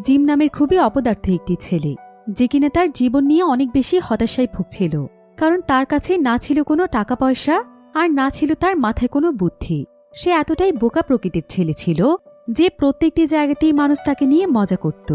Gym নামের খুবই অপদার্থ একটি ছেলে, যে কিনা তার জীবন নিয়ে অনেক বেশি হতাশায় ভুগছিল। কারণ তার কাছে না ছিল কোনো টাকা পয়সা, আর না ছিল তার মাথায় কোনো বুদ্ধি। সে এতটাই বোকা প্রকৃতির ছেলে ছিল যে প্রত্যেকটি জায়গাতেই মানুষ তাকে নিয়ে মজা করত।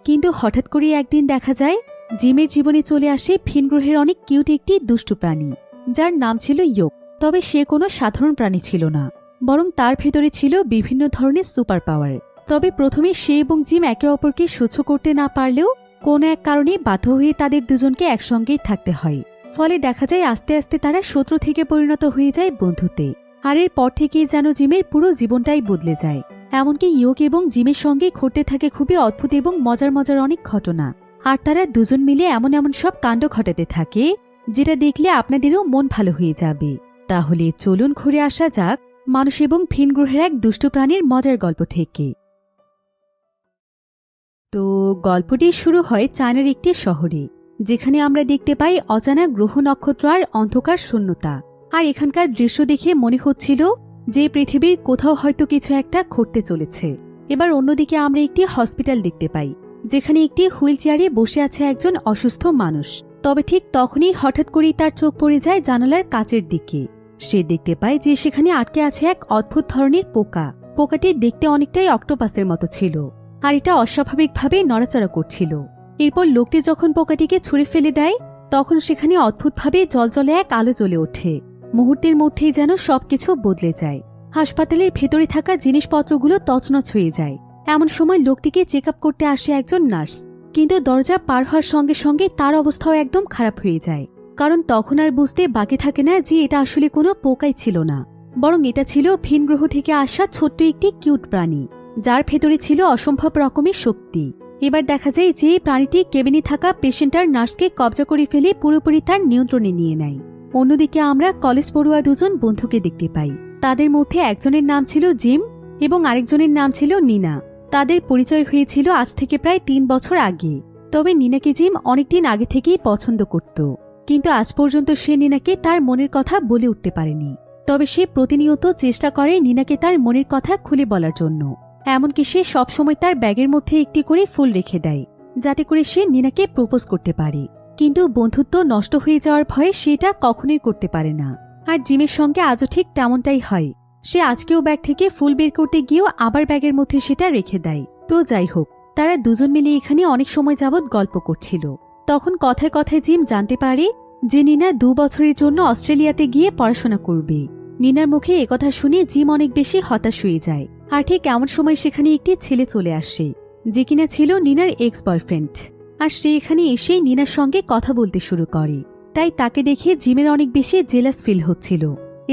কিন্তু হঠাৎ করে একদিন দেখা যায় জিমের জীবনে চলে আসে ভিন গ্রহের অনেক কিউট একটি দুষ্টু প্রাণী, যার নাম ছিল ইয়োক। তবে সে কোনো সাধারণ প্রাণী ছিল না, বরং তার ভেতরে ছিল বিভিন্ন ধরনের সুপার পাওয়ার। তবে প্রথমে সে এবং জিম একে অপরকে সহ্য করতে না পারলেও কোনো এক কারণে বাধ্য হয়ে তাদের দুজনকে একসঙ্গেই থাকতে হয়। ফলে দেখা যায় আস্তে আস্তে তারা শত্রু থেকে পরিণত হয়ে যায় বন্ধুতে। আর এর পর থেকেই যেন জিমের পুরো জীবনটাই বদলে যায়। এমনকি ইয়োক এবং জিমের সঙ্গে ঘটতে থাকে খুবই অদ্ভুত এবং মজার মজার অনেক ঘটনা। আর তারা দুজন মিলে এমন এমন সব কাণ্ড ঘটাতে থাকে যেটা দেখলে আপনাদেরও মন ভালো হয়ে যাবে। তাহলে চলুন ঘুরে আসা যাক মানুষ এবং ভিন গ্রহের এক দুষ্টু প্রাণীর মজার গল্প থেকে। তো গল্পটি শুরু হয় চায়নার একটি শহরে, যেখানে আমরা দেখতে পাই অজানা গ্রহ নক্ষত্র আর অন্ধকার শূন্যতা। আর এখানকার দৃশ্য দেখে মনে হচ্ছিল যে পৃথিবীর কোথাও হয়তো কিছু একটা ঘটতে চলেছে। এবার অন্যদিকে আমরা একটি হসপিটাল দেখতে পাই, যেখানে একটি হুইল চেয়ারে বসে আছে একজন অসুস্থ মানুষ। তবে ঠিক তখনই হঠাৎ করেই তার চোখ পড়ে যায় জানালার কাচের দিকে। সে দেখতে পায় যে সেখানে আটকে আছে এক অদ্ভুত ধরনের পোকা। পোকাটি দেখতে অনেকটাই অক্টোপাসের মতো ছিল, আর এটা অস্বাভাবিকভাবে নড়াচড়া করছিল। এরপর লোকটি যখন পোকাটিকে ছুঁড়ে ফেলে দেয়, তখন সেখানে অদ্ভুতভাবে জলজলে এক আলো জ্বলে ওঠে। মুহূর্তের মধ্যেই যেন সবকিছু বদলে যায়। হাসপাতালের ভেতরে থাকা জিনিসপত্রগুলো তছনছ হয়ে যায়। এমন সময় লোকটিকে চেক আপ করতে আসে একজন নার্স, কিন্তু দরজা পার হওয়ার সঙ্গে সঙ্গে তার অবস্থাও একদম খারাপ হয়ে যায়। কারণ তখন আর বুঝতে বাকি থাকে না যে এটা আসলে কোনো পোকাই ছিল না, বরং এটা ছিল ভিন গ্রহ থেকে আসা ছোট্ট একটি কিউট প্রাণী, যার ভেতরে ছিল অসম্ভব রকমের শক্তি। এবার দেখা যায় যে প্রাণীটি কেবিনে থাকা পেশেন্টার নার্সকে কবজা করে ফেলে পুরোপুরি তার নিয়ন্ত্রণে নিয়ে নেয়। অন্যদিকে আমরা কলেজ পড়ুয়া দুজন বন্ধুকে দেখতে পাই। তাদের মধ্যে একজনের নাম ছিল জিম এবং আরেকজনের নাম ছিল নিনা। তাদের পরিচয় হয়েছিল আজ থেকে প্রায় 3 বছর আগে। তবে নিনাকে জিম অনেকদিন আগে থেকেই পছন্দ করত, কিন্তু আজ পর্যন্ত সে নিনাকে তার মনের কথা বলে উঠতে পারেনি। তবে সে প্রতিনিয়ত চেষ্টা করে নিনাকে তার মনের কথা খুলে বলার জন্য। এমনকি সে সবসময় তার ব্যাগের মধ্যে একটি করে ফুল রেখে দেয়, যাতে করে সে নিনাকে প্রপোজ করতে পারে। কিন্তু বন্ধুত্ব নষ্ট হয়ে যাওয়ার ভয়ে সেটা কখনোই করতে পারে না। আর জিমের সঙ্গে আজও ঠিক তেমনটাই হয়। সে আজকেও ব্যাগ থেকে ফুল বের করতে গিয়েও আবার ব্যাগের মধ্যে সেটা রেখে দেয়। তো যাই হোক, তারা দুজন মিলে এখানে অনেক সময় যাবৎ গল্প করছিল। তখন কথায় কথায় জিম জানতে পারে যে নিনা 2 বছরের জন্য অস্ট্রেলিয়াতে গিয়ে পড়াশোনা করবে। নিনার মুখে একথা শুনে জিম অনেক বেশি হতাশ হয়ে যায়। আর ঠিক এমন সময় সেখানে একটি ছেলে চলে আসে, যে কিনা ছিল নিনার এক্স বয়ফ্রেন্ড। আর সে এখানে এসেই নিনার সঙ্গে কথা বলতে শুরু করে। তাই তাকে দেখে জিমের অনেক বেশি জেলাস ফিল হচ্ছিল।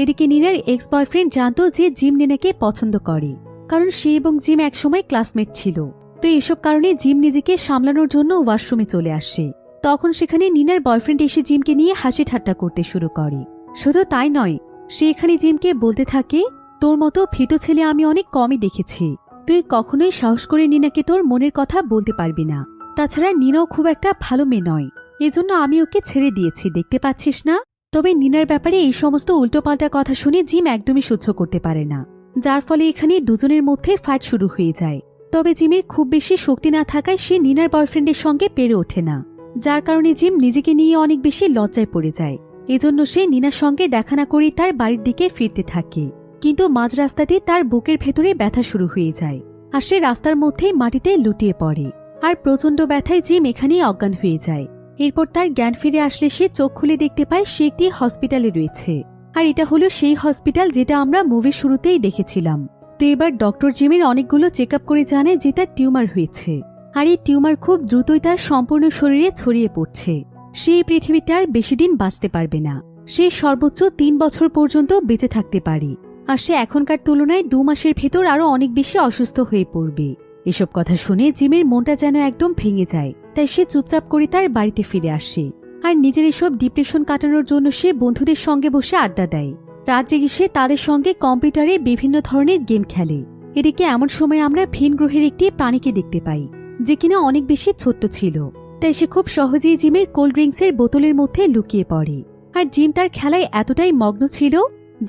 এদিকে নিনার এক্স বয়ফ্রেন্ড জানত যে জিম নিনাকে পছন্দ করে, কারণ সে এবং জিম একসময় ক্লাসমেট ছিল। তো এসব কারণে জিম নিজেকে সামলানোর জন্য ওয়াশরুমে চলে আসে। তখন সেখানে নিনার বয়ফ্রেন্ড এসে জিমকে নিয়ে হাসি ঠাট্টা করতে শুরু করে। শুধু তাই নয়, সে এখানে জিমকে বলতে থাকে, তোর মতো ভীত ছেলে আমি অনেক কমই দেখেছি। তুই কখনোই সাহস করে নিনাকে তোর মনের কথা বলতে পারবি না। তাছাড়া নিনাও খুব একটা ভালো মেয়ে নয়, এজন্য আমি ওকে ছেড়ে দিয়েছি, দেখতে পাচ্ছিস না? তবে নিনার ব্যাপারে এই সমস্ত উল্টোপাল্টা কথা শুনে জিম একদমই সহ্য করতে পারে না, যার ফলে এখানে দুজনের মধ্যে ফাইট শুরু হয়ে যায়। তবে জিমের খুব বেশি শক্তি না থাকায় সে নিনার বয়ফ্রেন্ডের সঙ্গে পেরে ওঠে না, যার কারণে জিম নিজেকে নিয়ে অনেক বেশি লজ্জায় পড়ে যায়। এজন্য সে নিনার সঙ্গে দেখা না করেই তার বাড়ির দিকে ফিরতে থাকে। কিন্তু মাঝ রাস্তাতে তার বুকের ভেতরে ব্যথা শুরু হয়ে যায়, আর সে রাস্তার মধ্যেই মাটিতে লুটিয়ে পড়ে। আর প্রচণ্ড ব্যথায় জিম এখানেই অজ্ঞান হয়ে যায়। এরপর তার জ্ঞান ফিরে আসলে সে চোখ খুলে দেখতে পায় সে একটি হসপিটালে রয়েছে। আর এটা হলো সেই হসপিটাল যেটা আমরা মুভির শুরুতেই দেখেছিলাম। তো এবার ডক্টর জিমের অনেকগুলো চেক আপ করে জানে যে তার টিউমার হয়েছে, আর এই টিউমার খুব দ্রুতই তার সম্পূর্ণ শরীরে ছড়িয়ে পড়ছে। সে এই পৃথিবীতে আর বেশি দিন বাঁচতে পারবে না। সে সর্বোচ্চ 3 বছর পর্যন্ত বেঁচে থাকতে পারে, আর সে এখনকার তুলনায় 2 মাসের ভেতর আরো অনেক বেশি অসুস্থ হয়ে পড়বে। এসব কথা শুনে জিমের মনটা যেন একদম ভেঙে যায়। তাই সে চুপচাপ করে তার বাড়িতে ফিরে আসে, আর নিজের এসব ডিপ্রেশন কাটানোর জন্য সে বন্ধুদের সঙ্গে বসে আড্ডা দেয়। রাত জেগে সে তাদের সঙ্গে কম্পিউটারে বিভিন্ন ধরনের গেম খেলে। এদিকে এমন সময় আমরা ভিন গ্রহের একটি প্রাণীকে দেখতে পাই, যে কিনা অনেক বেশি ছোট্ট ছিল। তাই সে খুব সহজেই জিমের কোল্ড ড্রিঙ্কসের বোতলের মধ্যে লুকিয়ে পড়ে। আর জিম তার খেলায় এতটাই মগ্ন ছিল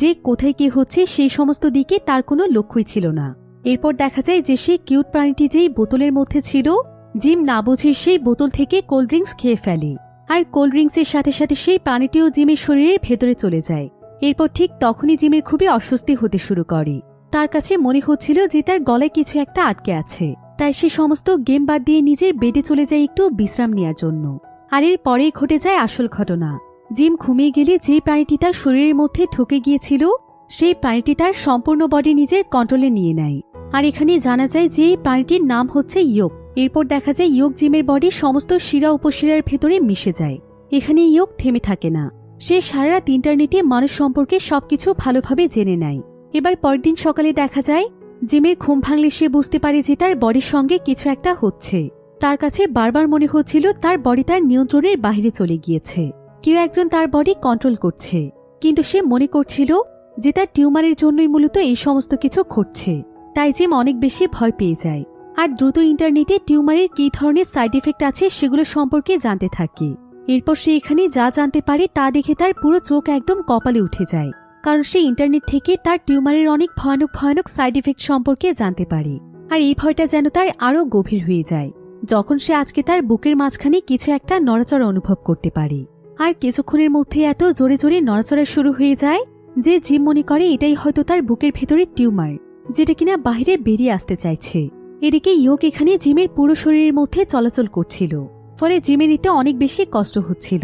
যে কোথায় কি হচ্ছে সেই সমস্ত দিকে তার কোনো লক্ষ্যই ছিল না। এরপর দেখা যায় যে সে কিউট প্রাণীটি যেই বোতলের মধ্যে ছিল জিম না বুঝে সেই বোতল থেকে কোল্ড ড্রিঙ্কস খেয়ে ফেলে, আর কোল্ড ড্রিঙ্কসের সাথে সাথে সেই পানিটিও জিমের শরীরের ভেতরে চলে যায়। এরপর ঠিক তখনই জিমের খুবই অস্বস্তি হতে শুরু করে। তার কাছে মনে হচ্ছিল যে তার গলায় কিছু একটা আটকে আছে, তাই সে সমস্ত গেম বাদ দিয়ে নিজের বেডে চলে যায় একটু বিশ্রাম নেওয়ার জন্য। আর এর পরেই ঘটে যায় আসল ঘটনা। জিম ঘুমিয়ে গেলে যে প্রাণীটি তার শরীরের মধ্যে ঢুকে গিয়েছিল সেই প্রাণীটি তার সম্পূর্ণ বডি নিজের কন্ট্রোলে নিয়ে নেয়। আর এখানে জানা যায় যে এই প্রাণীটির নাম হচ্ছে ইয়োক। এরপর দেখা যায় ইয়োক জিমের বডি সমস্ত শিরা উপশিরার ভেতরে মিশে যায়। এখানে ইয়োক থেমে থাকে না, সে সারা রাত ইন্টারনেটে মানুষ সম্পর্কে সবকিছু ভালোভাবে জেনে নেয়। এবার পরদিন সকালে দেখা যায় জিমের ঘুম ভাঙলে সে বুঝতে পারে যে তার বডির সঙ্গে কিছু একটা হচ্ছে। তার কাছে বারবার মনে হচ্ছিল তার বডি তার নিয়ন্ত্রণের বাইরে চলে গিয়েছে, কেউ একজন তার বডি কন্ট্রোল করছে। কিন্তু সে মনে করছিল যে তার টিউমারের জন্যই মূলত এই সমস্ত কিছু ঘটছে। তাই জিম অনেক বেশি ভয় পেয়ে যায় আর দ্রুত ইন্টারনেটে টিউমারের কী ধরনের সাইড এফেক্ট আছে সেগুলো সম্পর্কে জানতে থাকে। এরপর সে এখানে যা জানতে পারে তা দেখে তার পুরো চোখ একদম কপালে উঠে যায়, কারণ সে ইন্টারনেট থেকে তার টিউমারের অনেক ভয়ানক ভয়ানক সাইড এফেক্ট সম্পর্কে জানতে পারে। আর এই ভয়টা যেন তার আরও গভীর হয়ে যায় যখন সে আজকে তার বুকের মাঝখানে কিছু একটা নড়াচড়া অনুভব করতে পারে। আর কিছুক্ষণের মধ্যে এত জোরে জোরে নড়াচড়া শুরু হয়ে যায় যে জিম মনে করে এটাই হয়তো তার বুকের ভেতরের টিউমার, যেটা কিনা বাইরে বেরিয়ে আসতে চাইছে। এদিকে ইয়োক এখানে জিমের পুরো শরীরের মধ্যে চলাচল করছিল, ফলে জিমের এতে অনেক বেশি কষ্ট হচ্ছিল,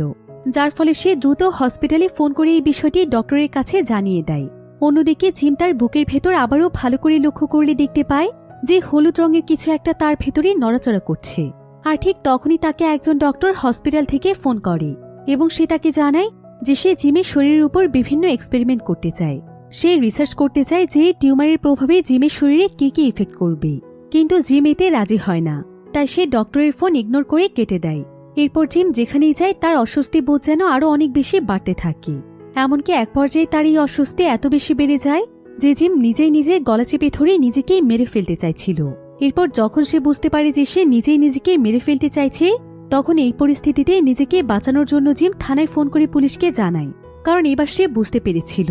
যার ফলে সে দ্রুত হসপিটালে ফোন করে এই বিষয়টি ডক্টরের কাছে জানিয়ে দেয়। অন্যদিকে জিম তার বুকের ভেতর আবারও ভালো করে লক্ষ্য করলে দেখতে পায় যে হলুদ রঙের কিছু একটা তার ভেতরে নড়াচড়া করছে। আর ঠিক তখনই তাকে একজন ডক্টর হসপিটাল থেকে ফোন করে এবং সে তাকে জানায় যে সে জিমের শরীরের উপর বিভিন্ন এক্সপেরিমেন্ট করতে চায়। সে রিসার্চ করতে চায় যে টিউমারের প্রভাবে জিমের শরীরে কি কি ইফেক্ট করবে, কিন্তু জিম এতে রাজি হয় না, তাই সে ডক্টরের ফোন ইগনোর করে কেটে দেয়। এরপর জিম যেখানেই যায় তার অস্বস্তি বোধ যেন আরও অনেক বেশি বাড়তে থাকে। এমনকি এক পর্যায়ে তার এই অস্বস্তি এত বেশি বেড়ে যায় যে জিম নিজেই নিজের গলা চেপে ধরে নিজেকেই মেরে ফেলতে চাইছিল। এরপর যখন সে বুঝতে পারে যে সে নিজেই নিজেকে মেরে ফেলতে চাইছে, তখন এই পরিস্থিতিতে নিজেকে বাঁচানোর জন্য জিম থানায় ফোন করে পুলিশকে জানায়, কারণ এবার সে বুঝতে পেরেছিল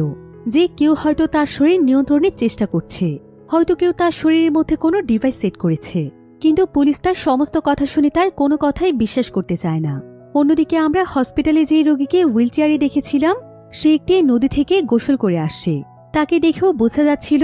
যে কেউ হয়তো তার শরীর নিয়ন্ত্রণের চেষ্টা করছে, হয়তো কেউ তার শরীরের মধ্যে কোনো ডিভাইস সেট করেছে। কিন্তু পুলিশ তার সমস্ত কথা শুনে তার কোনো কথাই বিশ্বাস করতে চায় না। অন্যদিকে আমরা হসপিটালে যে রোগীকে হুইলচেয়ারে দেখেছিলাম সে একটি নদী থেকে গোসল করে আসছে। তাকে দেখেও বোঝা যাচ্ছিল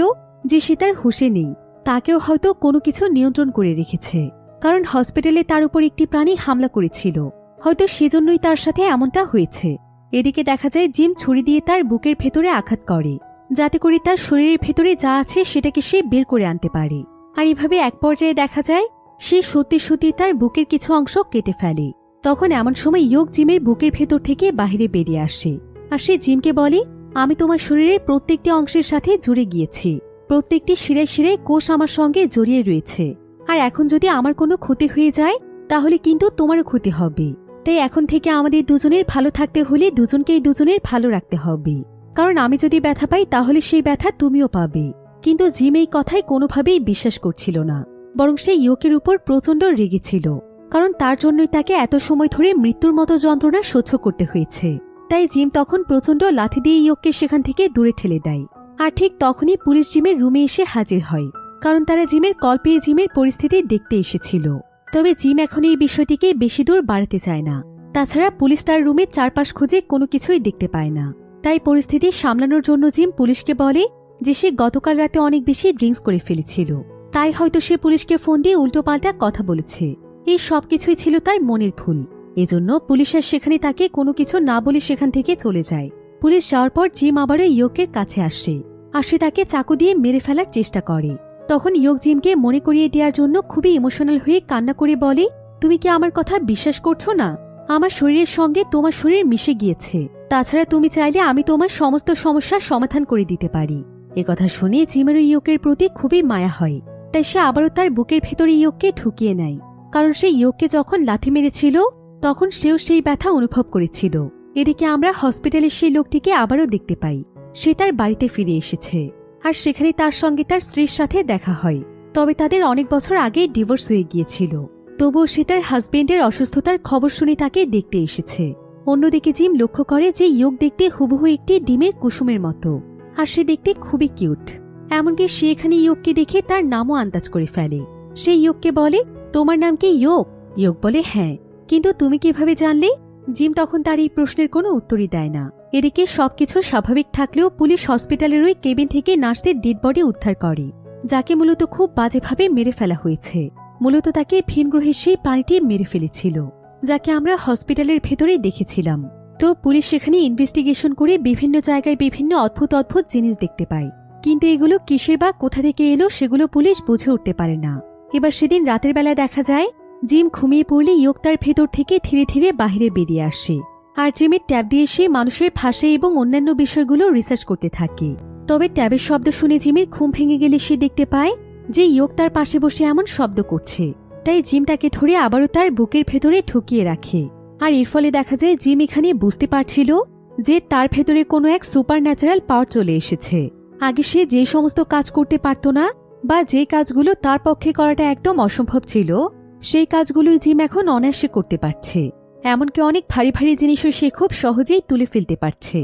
যে সে তার হুঁশে নেই, তাকেও হয়তো কোনো কিছু নিয়ন্ত্রণ করে রেখেছে, কারণ হসপিটালে তার উপর একটি প্রাণী হামলা করেছিল, হয়তো সেজন্যই তার সাথে এমনটা হয়েছে। এদিকে দেখা যায় জিম ছুরি দিয়ে তার বুকের ভেতরে আঘাত করে, যাতে করে তার শরীরের ভেতরে যা আছে সেটাকে সে বের করে আনতে পারে। আর এভাবে এক পর্যায়ে দেখা যায় সে সত্যি সত্যি তার বুকের কিছু অংশ কেটে ফেলে। তখন এমন সময় ইয়োক জিমের বুকের ভেতর থেকে বাহিরে বেরিয়ে আসে, আর সে জিমকে বলে, আমি তোমার শরীরের প্রত্যেকটি অংশের সাথে জুড়ে গিয়েছি, প্রত্যেকটি শিরায় শিরায় কোষ আমার সঙ্গে জড়িয়ে রয়েছে, আর এখন যদি আমার কোনো ক্ষতি হয়ে যায় তাহলে কিন্তু তোমারও ক্ষতি হবে। তাই এখন থেকে আমাদের দুজনের ভালো থাকতে হলে দুজনকেই দুজনের ভালো রাখতে হবে, কারণ আমি যদি ব্যথা পাই তাহলে সেই ব্যথা তুমিও পাবে। কিন্তু জিম এই কথায় কোনোভাবেই বিশ্বাস করছিল না, বরং সে ইয়োকের উপর প্রচণ্ড রেগেছিল, কারণ তার জন্যই তাকে এত সময় ধরে মৃত্যুর মতো যন্ত্রণা সহ্য করতে হয়েছে। তাই জিম তখন প্রচণ্ড লাথি দিয়ে ইয়োককে সেখান থেকে দূরে ঠেলে দেয়। আর ঠিক তখনই পুলিশ জিমের রুমে এসে হাজির হয়, কারণ তারা জিমের কল পেয়ে জিমের পরিস্থিতি দেখতে এসেছিল। তবে জিম এখন এই বিষয়টিকে বেশি দূর বাড়াতে চায় না। তাছাড়া পুলিশ তার রুমের চারপাশ খুঁজে কোনো কিছুই দেখতে পায় না। তাই পরিস্থিতি সামলানোর জন্য জিম পুলিশকে বলে যে সে গতকাল রাতে অনেক বেশি ড্রিঙ্কস করে ফেলেছিল, তাই হয়তো সে পুলিশকে ফোন দিয়ে উল্টোপাল্টা কথা বলেছে। এই সবকিছুই ছিল তার মনের ভুল। এজন্য পুলিশ আর সেখানে তাকে কোনো কিছু না বলে সেখান থেকে চলে যায়। পুলিশ যাওয়ার পর জিম আবারও ইয়োকের কাছে আসে, আর সে তাকে চাকু দিয়ে মেরে ফেলার চেষ্টা করে। তখন ইয়োক জিমকে মনে করিয়ে দেওয়ার জন্য খুবই ইমোশনাল হয়ে কান্না করে বলে, তুমি কি আমার কথা বিশ্বাস করছো না? আমার শরীরের সঙ্গে তোমার শরীর মিশে গিয়েছে, তাছাড়া তুমি চাইলে আমি তোমার সমস্ত সমস্যার সমাধান করে দিতে পারি। একথা শুনে জিমেরও ইয়োকের প্রতি খুবই মায়া হয়, তাই সে আবারও তার বুকের ভেতরে ইয়োককে ঢুকিয়ে নেয়, কারণ সে ইয়োককে যখন লাথি মেরেছিল তখন সেও সেই ব্যথা অনুভব করেছিল। এদিকে আমরা হসপিটালে সেই লোকটিকে আবারও দেখতে পাই, সে তার বাড়িতে ফিরে এসেছে, আর সেখানে তার সঙ্গে তার স্ত্রীর সাথে দেখা হয়। তবে তাদের অনেক বছর আগে ডিভোর্স হয়ে গিয়েছিল, তবুও সে তার হাজবেন্ডের অসুস্থতার খবর শুনে তাকে দেখতে এসেছে। অন্যদিকে জিম লক্ষ্য করে যে ইয়োক দেখতে হুবহু একটি ডিমের কুসুমের মতো, আর সে দেখতে খুবই কিউট। এমনকি সে এখানে ইয়োককে দেখে তার নামও আন্দাজ করে ফেলে। সে ইয়োককে বলে, তোমার নাম কি ইয়োক? ইয়ক বলে হ্যাঁ, কিন্তু তুমি কিভাবে জানলে? জিম তখন তার এই প্রশ্নের কোনো উত্তরই দেয় না। এদিকে সবকিছু স্বাভাবিক থাকলেও পুলিশ হসপিটালের ওই কেবিন থেকে নার্সের ডেড বডি উদ্ধার করে, যাকে মূলত খুব বাজেভাবে মেরে ফেলা হয়েছে। মূলত তাকে ভিনগ্রহের সেই প্রাণীটি মেরে ফেলেছিল, যাকে আমরা হসপিটালের ভেতরেই দেখেছিলাম। তো পুলিশ সেখানে ইনভেস্টিগেশন করে বিভিন্ন জায়গায় বিভিন্ন অদ্ভুত অদ্ভুত জিনিস দেখতে পায়, কিন্তু এগুলো কিসের বা কোথা থেকে এলো সেগুলো পুলিশ বুঝে উঠতে পারে না। এবার সেদিন রাতের বেলা দেখা যায় জিম ঘুমিয়ে পড়লে ইয়ক তার ভেতর থেকে ধীরে ধীরে বাহিরে বেরিয়ে আসে, আর জিমের ট্যাব দিয়ে সে মানুষের ভাষা এবং অন্যান্য বিষয়গুলো রিসার্চ করতে থাকে। তবে ট্যাবের শব্দ শুনে জিমের ঘুম ভেঙে গেলে সে দেখতে পায় যে ইয়ক তার পাশে বসে এমন শব্দ করছে। তাই জিম তাকে ধরে আবারও তার বুকের ভেতরে ঢুকিয়ে রাখে। আর এর ফলে দেখা যায় জিম এখানে বুঝতে পারছিল যে তার ভেতরে কোনো এক সুপার ন্যাচারাল পাওয়ার চলে এসেছে। আগে সে যে সমস্ত কাজ করতে পারত না, বা যে কাজগুলো তার পক্ষে করাটা একদম অসম্ভব ছিল, সেই কাজগুলোই জিম এখন অনায়াসে করতে পারছে। এমনকি অনেক ভারী ভারী জিনিসও সে খুব সহজেই তুলে ফেলতে পারছে।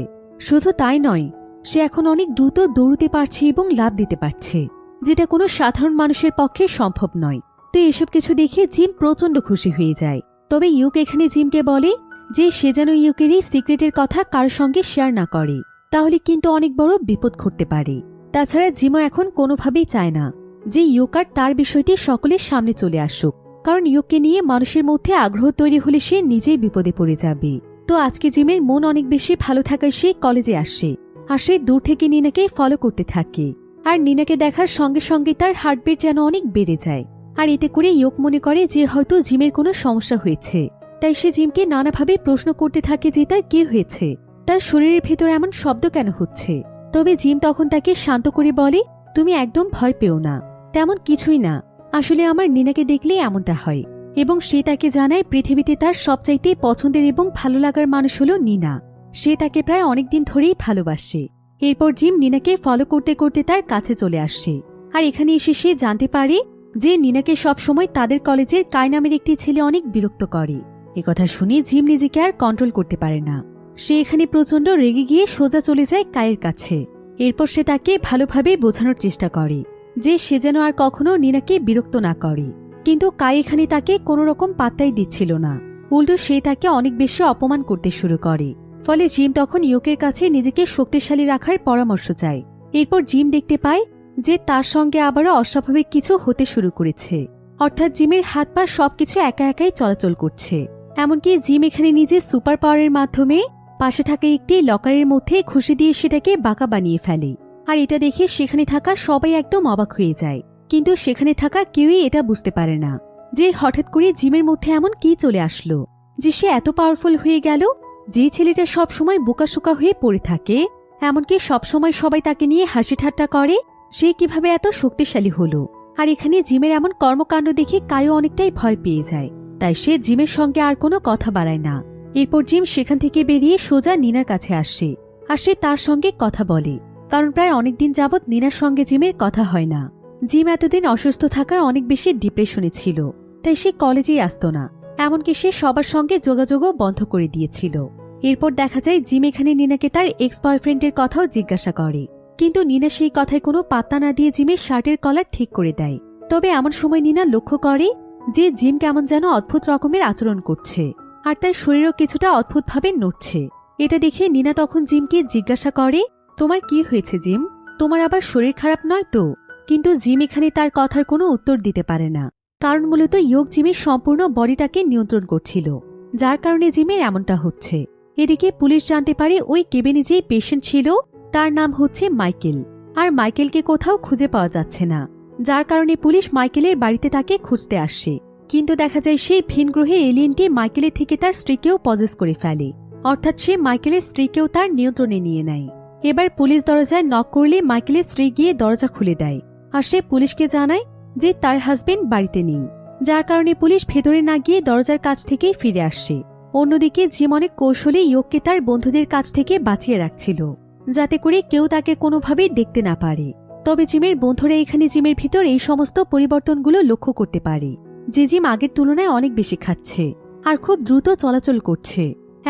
শুধু তাই নয়, সে এখন অনেক দ্রুত দৌড়তে পারছে এবং লাফ দিতে পারছে, যেটা কোনো সাধারণ মানুষের পক্ষে সম্ভব নয়। তো এসব কিছু দেখে জিম প্রচণ্ড খুশি হয়ে যায়। তবে ইয়ক এখানে জিমকে বলে যে সে যেন ইয়কের এই সিক্রেটের কথা কারোর সঙ্গে শেয়ার না করে, তাহলে কিন্তু অনেক বড় বিপদ ঘটতে পারে। তাছাড়া জিমও এখন কোনোভাবেই চায় না যে ইয়ক আর তার বিষয়টি সকলের সামনে চলে আসুক, কারণ ইয়ককে নিয়ে মানুষের মধ্যে আগ্রহ তৈরি হলে সে নিজেই বিপদে পড়ে যাবে। তো আজকে জিমের মন অনেক বেশি ভালো থাকায় সে কলেজে আসে, আর সে দূর থেকে নিনাকে ফলো করতে থাকে। আর নিনাকে দেখার সঙ্গে সঙ্গে তার হার্টবিট যেন অনেক বেড়ে যায়। আর এতে করে ইয়ক মনে করে যে হয়তো জিমের কোনো সমস্যা হয়েছে, তাই সে জিমকে নানাভাবে প্রশ্ন করতে থাকে যে তার কি হয়েছে, তার শরীরের ভেতর এমন শব্দ কেন হচ্ছে। তবে জিম তখন তাকে শান্ত করে বলে, তুমি একদম ভয় পেও না, তেমন কিছুই না, আসলে আমার নিনাকে দেখলেই এমনটা হয়। এবং সে তাকে জানায় পৃথিবীতে তার সবচাইতে পছন্দের এবং ভালো লাগার মানুষ হলো নিনা। সে তাকে প্রায় অনেকদিন ধরেই ভালোবাসে। এরপর জিম নিনাকে ফলো করতে করতে তার কাছে চলে আসে। আর এখানে এসে সে জানতে পারে যে নিনাকে সবসময় তাদের কলেজের কাই নামের একটি ছেলে অনেক বিরক্ত করে। একথা শুনে জিম নিজেকে আর কন্ট্রোল করতে পারে না। সে এখানে প্রচণ্ড রেগে গিয়ে সোজা চলে যায় কায়ের কাছে। এরপর সে তাকে ভালোভাবে বোঝানোর চেষ্টা করে যে সে যেন আর কখনো নিনাকে বিরক্ত না করে, কিন্তু কাই এখানে তাকে কোনো রকম পাত্তাই দিচ্ছিল না। উল্টো সে তাকে অনেক বেশি অপমান করতে শুরু করে। ফলে জিম তখন ইয়কের কাছে নিজেকে শক্তিশালী রাখার পরামর্শ চায়। এরপর জিম দেখতে পায় যে তার সঙ্গে আবারও অস্বাভাবিক কিছু হতে শুরু করেছে, অর্থাৎ জিমের হাত পা সবকিছু একা একাই চলাচল করছে। এমনকি জিম এখানে নিজের সুপার পাওয়ারের মাধ্যমে পাশে থাকা একটি লকারের মধ্যে ঘুষি দিয়ে সেটাকে বাঁকা বানিয়ে ফেলে। আর এটা দেখে সেখানে থাকা সবাই একদম অবাক হয়ে যায়, কিন্তু সেখানে থাকা কেউই এটা বুঝতে পারে না যে হঠাৎ করে জিমের মধ্যে এমন কি চলে আসলো যে সে এত পাওয়ারফুল হয়ে গেল। যে ছেলেটা সবসময় বোকাশোকা হয়ে পড়ে থাকে, এমনকি সবসময় সবাই তাকে নিয়ে হাসি ঠাট্টা করে, সে কিভাবে এত শক্তিশালী হলো। আর এখানে জিমের এমন কর্মকাণ্ড দেখে কায়ও অনেকটাই ভয় পেয়ে যায়, তাই সে জিমের সঙ্গে আর কোনো কথা বাড়ায় না। এরপর জিম সেখান থেকে বেরিয়ে সোজা নিনার কাছে আসে, আর সে তার সঙ্গে কথা বলে, কারণ প্রায় অনেকদিন যাবৎ নিনার সঙ্গে জিমের কথা হয় না। জিম এতদিন অসুস্থ থাকায় অনেক বেশি ডিপ্রেশনে ছিল, তাই সে কলেজেই আসত না, এমনকি সে সবার সঙ্গে যোগাযোগও বন্ধ করে দিয়েছিল। এরপর দেখা যায় জিম এখানে নিনাকে তার এক্স বয়ফ্রেন্ডের কথাও জিজ্ঞাসা করে, কিন্তু নিনা সেই কথায় কোনো পাত্তা না দিয়ে জিমের শার্টের কলার ঠিক করে দেয়। তবে এমন সময় নিনা লক্ষ্য করে যে জিম কেমন যেন অদ্ভুত রকমের আচরণ করছে, আর তার শরীরও কিছুটা অদ্ভুতভাবে নড়ছে। এটা দেখে নিনা তখন জিমকে জিজ্ঞাসা করে, তোমার কি হয়েছে জিম, তোমার আবার শরীর খারাপ নয় তো? কিন্তু জিম এখানে তার কথার কোনো উত্তর দিতে পারে না, কারণ মূলত ইয়ক জিমের সম্পূর্ণ বডিটাকে নিয়ন্ত্রণ করছিল, যার কারণে জিমের এমনটা হচ্ছে। এদিকে পুলিশ জানতে পারে ওই কেবিনে যে পেশেন্ট ছিল তার নাম হচ্ছে মাইকেল, আর মাইকেলকে কোথাও খুঁজে পাওয়া যাচ্ছে না, যার কারণে পুলিশ মাইকেলের বাড়িতে তাকে খুঁজতে আসে। কিন্তু দেখা যায় সেই ভিন গ্রহের এলিয়েনটি মাইকেলের থেকে তার স্ত্রীকেও পজেস করে ফেলে, অর্থাৎ সে মাইকেলের স্ত্রীকেও তার নিয়ন্ত্রণে নিয়ে নেয়। এবার পুলিশ দরজায় নক করলে মাইকেলের স্ত্রী গিয়ে দরজা খুলে দেয়, আর সে পুলিশকে জানায় যে তার হাজবেন্ড বাড়িতে নেই, যার কারণে পুলিশ ভেতরে না গিয়ে দরজার কাছ থেকেই ফিরে আসে। অন্যদিকে জিম অনেক কৌশলে ইয়ককে তার বন্ধুদের কাছ থেকে বাঁচিয়ে রাখছিল, যাতে করে কেউ তাকে কোনোভাবেই দেখতে না পারে। তবে জিমের বন্ধুরা এখানে জিমের ভিতর এই সমস্ত পরিবর্তনগুলো লক্ষ্য করতে পারে যে জিম আগের তুলনায় অনেক বেশি খাচ্ছে আর খুব দ্রুত চলাচল করছে।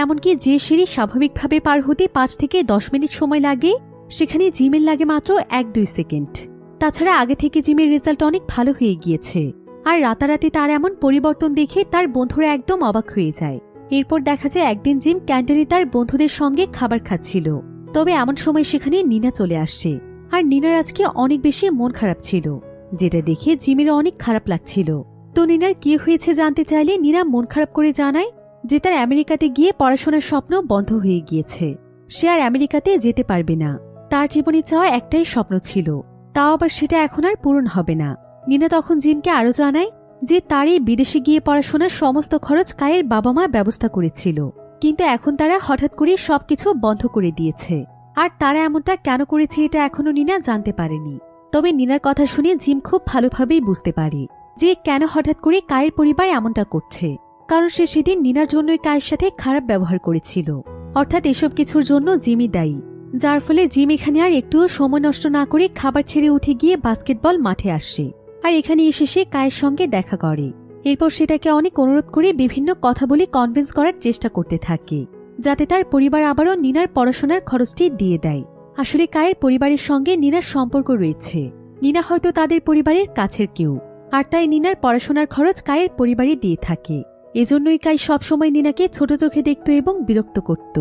এমনকি যে সিঁড়ি স্বাভাবিকভাবে পার হতে 5 থেকে 10 মিনিট সময় লাগে, সেখানে জিমের লাগে মাত্র 1-2 সেকেন্ড। তাছাড়া আগে থেকে জিমের রেজাল্ট অনেক ভালো হয়ে গিয়েছে, আর রাতারাতি তার এমন পরিবর্তন দেখে তার বন্ধুরা একদম অবাক হয়ে যায়। এরপর দেখা যায় একদিন জিম ক্যান্টিনে তার বন্ধুদের সঙ্গে খাবার খাচ্ছিল। তবে এমন সময় সেখানে নিনা চলে আসে। আর নিনার আজকে অনেক বেশি মন খারাপ ছিল, যেটা দেখে জিমের অনেক খারাপ লাগছিল। তো নিনার কি হয়েছে জানতে চাইলে নিনা মন খারাপ করে জানায় যে তার আমেরিকাতে গিয়ে পড়াশোনার স্বপ্ন বন্ধ হয়ে গিয়েছে। সে আর আমেরিকাতে যেতে পারবে না। তার জীবনে চাওয়া একটাই স্বপ্ন ছিল, তাও আবার সেটা এখন আর পূরণ হবে না। নিনা তখন জিমকে আরও জানায় যে তার এই বিদেশে গিয়ে পড়াশোনার সমস্ত খরচ কায়ের বাবা মা ব্যবস্থা করেছিল, কিন্তু এখন তারা হঠাৎ করে সবকিছু বন্ধ করে দিয়েছে। আর তারা এমনটা কেন করেছে এটা এখনো নিনা জানতে পারেনি। তবে নিনার কথা শুনে জিম খুব ভালোভাবেই বুঝতে পারে যে কেন হঠাৎ করে কায়ের পরিবার এমনটা করছে, কারণ সে সেদিন নিনার জন্যই কায়ের সাথে খারাপ ব্যবহার করেছিল। অর্থাৎ এসব কিছুর জন্য জিমই দায়ী, যার ফলে জিম এখানে আর একটুও সময় নষ্ট না করে খাবার ছেড়ে উঠে গিয়ে বাস্কেটবল মাঠে আসে। আর এখানে এসে সে কায়ের সঙ্গে দেখা করে। এরপর সে তাকে অনেক অনুরোধ করে বিভিন্ন কথা বলে কনভিন্স করার চেষ্টা করতে থাকে যাতে তার পরিবার আবারও নিনার পড়াশোনার খরচটি দিয়ে দেয়। আসলে কায়ের পরিবারের সঙ্গে নিনার সম্পর্ক রয়েছে, নিনা হয়তো তাদের পরিবারের কাছের কেউ, আর তাই নিনার পড়াশোনার খরচ কায়ের পরিবারই দিয়ে থাকে। এজন্যই কাই সবসময় নিনাকে ছোট চোখে দেখত এবং বিরক্ত করত।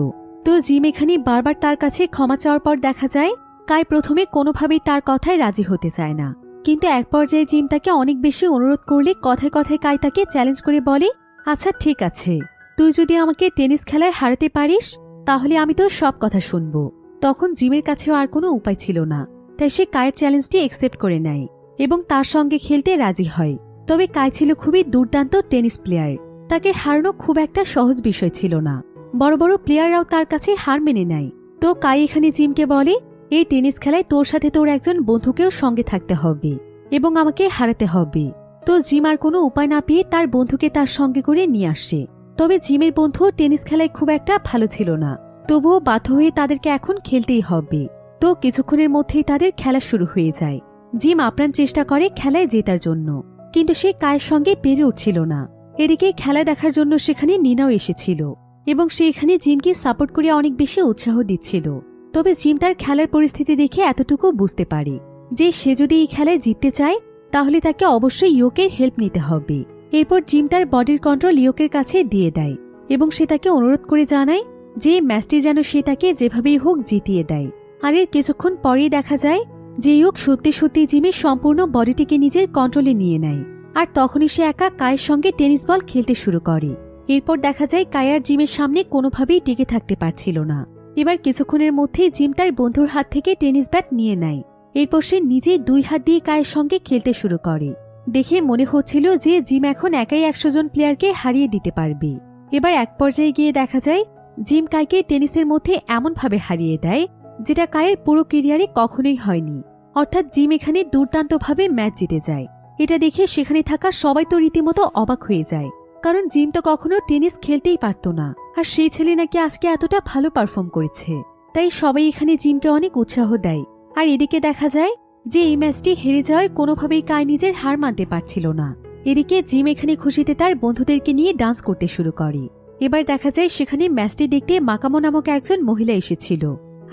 তো জিম এখানে বারবার তার কাছে ক্ষমা চাওয়ার পর দেখা যায় কাই প্রথমে কোনোভাবেই তার কথায় রাজি হতে চায় না, কিন্তু এক পর্যায়ে জিম তাকে অনেক বেশি অনুরোধ করলে কথায় কথায় কাই তাকে চ্যালেঞ্জ করে বলে, আচ্ছা ঠিক আছে, তুই যদি আমাকে টেনিস খেলায় হারাতে পারিস তাহলে আমি তোর সব কথা শুনব। তখন জিমের কাছেও আর কোনো উপায় ছিল না, তাই সে কায়ের চ্যালেঞ্জটি অ্যাকসেপ্ট করে নেয় এবং তার সঙ্গে খেলতে রাজি হয়। তবে কাই ছিল খুবই দুর্দান্ত টেনিস প্লেয়ার, তাকে হারানো খুব একটা সহজ বিষয় ছিল না। বড় বড় প্লেয়াররাও তার কাছে হার মেনে নেয়। তো কাই এখানে জিমকে বলে, এই টেনিস খেলায় তোর সাথে তোর একজন বন্ধুকেও সঙ্গে থাকতে হবে এবং আমাকে হারাতে হবে। তো জিম আর কোনো উপায় না পেয়ে তার বন্ধুকে তার সঙ্গে করে নিয়ে আসে। তবে জিমের বন্ধু টেনিস খেলায় খুব একটা ভালো ছিল না, তবুও বাধ্য হয়ে তাদেরকে এখন খেলতেই হবে। তো কিছুক্ষণের মধ্যেই তাদের খেলা শুরু হয়ে যায়। জিম আপ্রাণ চেষ্টা করে খেলায় জেতার জন্য, কিন্তু সে কায়ের সঙ্গে পেরে উঠছিল না। এদিকে খেলা দেখার জন্য সেখানে নিনাও এসেছিল এবং সে এখানে জিমকে সাপোর্ট করে অনেক বেশি উৎসাহ দিচ্ছিল। তবে জিম তার খেলার পরিস্থিতি দেখে এতটুকু বুঝতে পারে যে সে যদি এই খেলায় জিততে চায় তাহলে তাকে অবশ্যই ইয়োকের হেল্প নিতে হবে। এরপর জিম তার বডির কন্ট্রোল ইয়োকের কাছে দিয়ে দেয় এবং সে তাকে অনুরোধ করে জানায় যে ম্যাচটি যেন সে তাকে যেভাবেই হোক জিতিয়ে দেয়। আর এর কিছুক্ষণ পরেই দেখা যায় যে ইয়োক সত্যি সত্যি জিমের সম্পূর্ণ বডিটিকে নিজের কন্ট্রোলে নিয়ে নেয়। আর তখনই সে একা কায়ের সঙ্গে টেনিস বল খেলতে শুরু করে। এরপর দেখা যায় কাই আর জিমের সামনে কোনোভাবেই টিকে থাকতে পারছিল না। এবার কিছুক্ষণের মধ্যেই জিম তার বন্ধুর হাত থেকে টেনিস ব্যাট নিয়ে নেয়। এরপর সে নিজেই 2 হাত দিয়ে কায়ের সঙ্গে খেলতে শুরু করে। দেখে মনে হচ্ছিল যে জিম এখন একাই 100 জন প্লেয়ারকে হারিয়ে দিতে পারবে। এবার এক পর্যায়ে গিয়ে দেখা যায় জিম কাইকে টেনিসের মধ্যে এমনভাবে হারিয়ে দেয় যেটা কায়ের পুরো ক্যারিয়ারে কখনোই হয়নি। অর্থাৎ জিম এখানে দুর্দান্তভাবে ম্যাচ জিতে যায়। এটা দেখে সেখানে থাকা সবাই তো রীতিমতো অবাক হয়ে যায়, কারণ জিম তো কখনো টেনিস খেলতেই পারত না, আর সেই ছেলে নাকি আজকে এতটা ভালো পারফর্ম করেছে। তাই সবাই এখানে জিমকে অনেক উৎসাহ দেয়। আর এদিকে দেখা যায় যে এই ম্যাচটি হেরে যাওয়ায় কোনোভাবেই কাই নিজের হার মানতে পারছিল না। এদিকে জিম এখানে খুশিতে তার বন্ধুদেরকে নিয়ে ডান্স করতে শুরু করে। এবার দেখা যায় সেখানে ম্যাচটি দেখতে মাকামো নামক একজন মহিলা এসেছিল,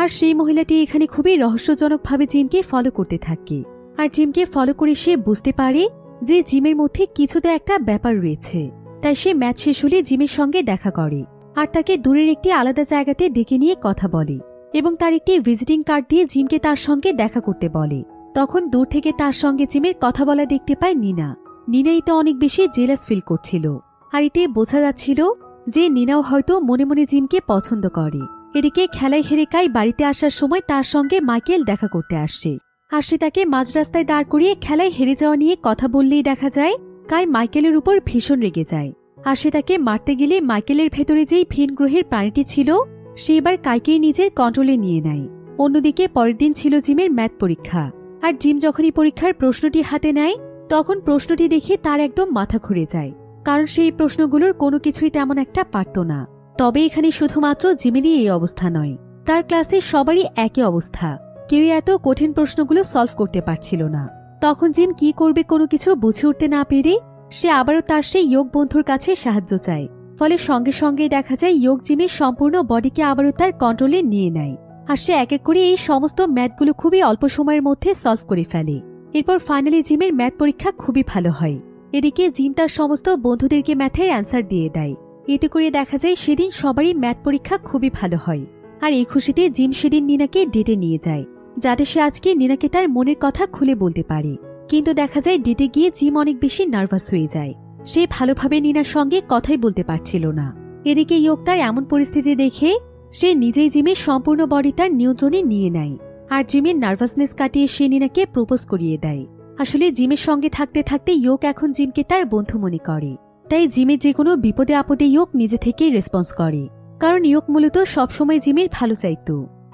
আর সেই মহিলাটি এখানে খুবই রহস্যজনকভাবে জিমকে ফলো করতে থাকে। আর জিমকে ফলো করে সে বুঝতে পারে যে জিমের মধ্যে কিছুতে একটা ব্যাপার রয়েছে। তাই সে ম্যাচ শেষ হলে জিমের সঙ্গে দেখা করে আর তাকে দূরের একটি আলাদা জায়গাতে ডেকে নিয়ে কথা বলে এবং তার একটি ভিজিটিং কার্ড দিয়ে জিমকে তার সঙ্গে দেখা করতে বলে। তখন দূর থেকে তার সঙ্গে জিমের কথা বলা দেখতে পায় নিনা। নিনা এতে অনেক বেশি জেলাস ফিল করছিল, আর এতে বোঝা যাচ্ছিল যে নিনাও হয়তো মনে মনে জিমকে পছন্দ করে। এদিকে খেলায় হেরে কাই বাড়িতে আসার সময় তার সঙ্গে মাইকেল দেখা করতে আসছে, আর সে তাকে মাঝ রাস্তায় দাঁড় করিয়ে খেলায় হেরে যাওয়া নিয়ে কথা বললেই দেখা যায় কাই মাইকেলের উপর ভীষণ রেগে যায়। আর সে তাকে মারতে গেলে মাইকেলের ভেতরে যেই ভিন গ্রহের প্রাণীটি ছিল সে এবার কাইকেই নিজের কন্ট্রোলে নিয়ে নেয়। অন্যদিকে পরের দিন ছিল জিমের ম্যাথ পরীক্ষা, আর জিম যখনই পরীক্ষার প্রশ্নটি হাতে নেয় তখন প্রশ্নটি দেখে তার একদম মাথা ঘুরে যায়, কারণ সেই প্রশ্নগুলোর কোনো কিছুই তেমন একটা পারত না। তবে এখানে শুধুমাত্র জিমেরই এই অবস্থা নয়, তার ক্লাসে সবারই একই অবস্থা, কেউ এত কঠিন প্রশ্নগুলো সলভ করতে পারছিল না। তখন জিম কি করবে কোনো কিছু বুঝে উঠতে না পেরে সে আবারও তার সেই ইয়োগ বন্ধুর কাছে সাহায্য চায়। ফলে সঙ্গে সঙ্গে দেখা যায় ইয়োগ জিমের সম্পূর্ণ বডিকে আবারও তার কন্ট্রোলে নিয়ে নেয়, আর সে এক এক করে এই সমস্ত ম্যাথগুলো খুবই অল্প সময়ের মধ্যে সলভ করে ফেলে। এরপর ফাইনালি জিমের ম্যাথ পরীক্ষা খুবই ভালো হয় এদিকে জিম তার সমস্ত বন্ধুদেরকে ম্যাথের অ্যান্সার দিয়ে দেয়। এতে করে দেখা যায় সেদিন সবারই ম্যাথ পরীক্ষা খুবই ভালো হয়। আর এই খুশিতে জিম সেদিন নিনাকে ডেটে নিয়ে যায়, যাতে সে আজকে নিনাকে তার মনের কথা খুলে বলতে পারে। কিন্তু দেখা যায় ডেটে গিয়ে জিম অনেক বেশি নার্ভাস হয়ে যায়। সে ভালোভাবে নিনার সঙ্গে কথাই বলতে পারছিল না। এদিকে ইয়োক তার এমন পরিস্থিতি দেখে সে নিজেই জিমের সম্পূর্ণ বডি তার নিয়ন্ত্রণে নিয়ে নেয়। আর জিমের নার্ভাসনেস কাটিয়ে সে নিনাকে প্রপোজ করিয়ে দেয়। আসলে জিমের সঙ্গে থাকতে থাকতে ইয়োক এখন জিমকে তার বন্ধু মনে করে। তাই জিমের যে কোনো বিপদে আপদে ইয়োক নিজে থেকেই রেসপন্স করে, কারণ ইয়োক মূলত সবসময় জিমের ভালো চাইত।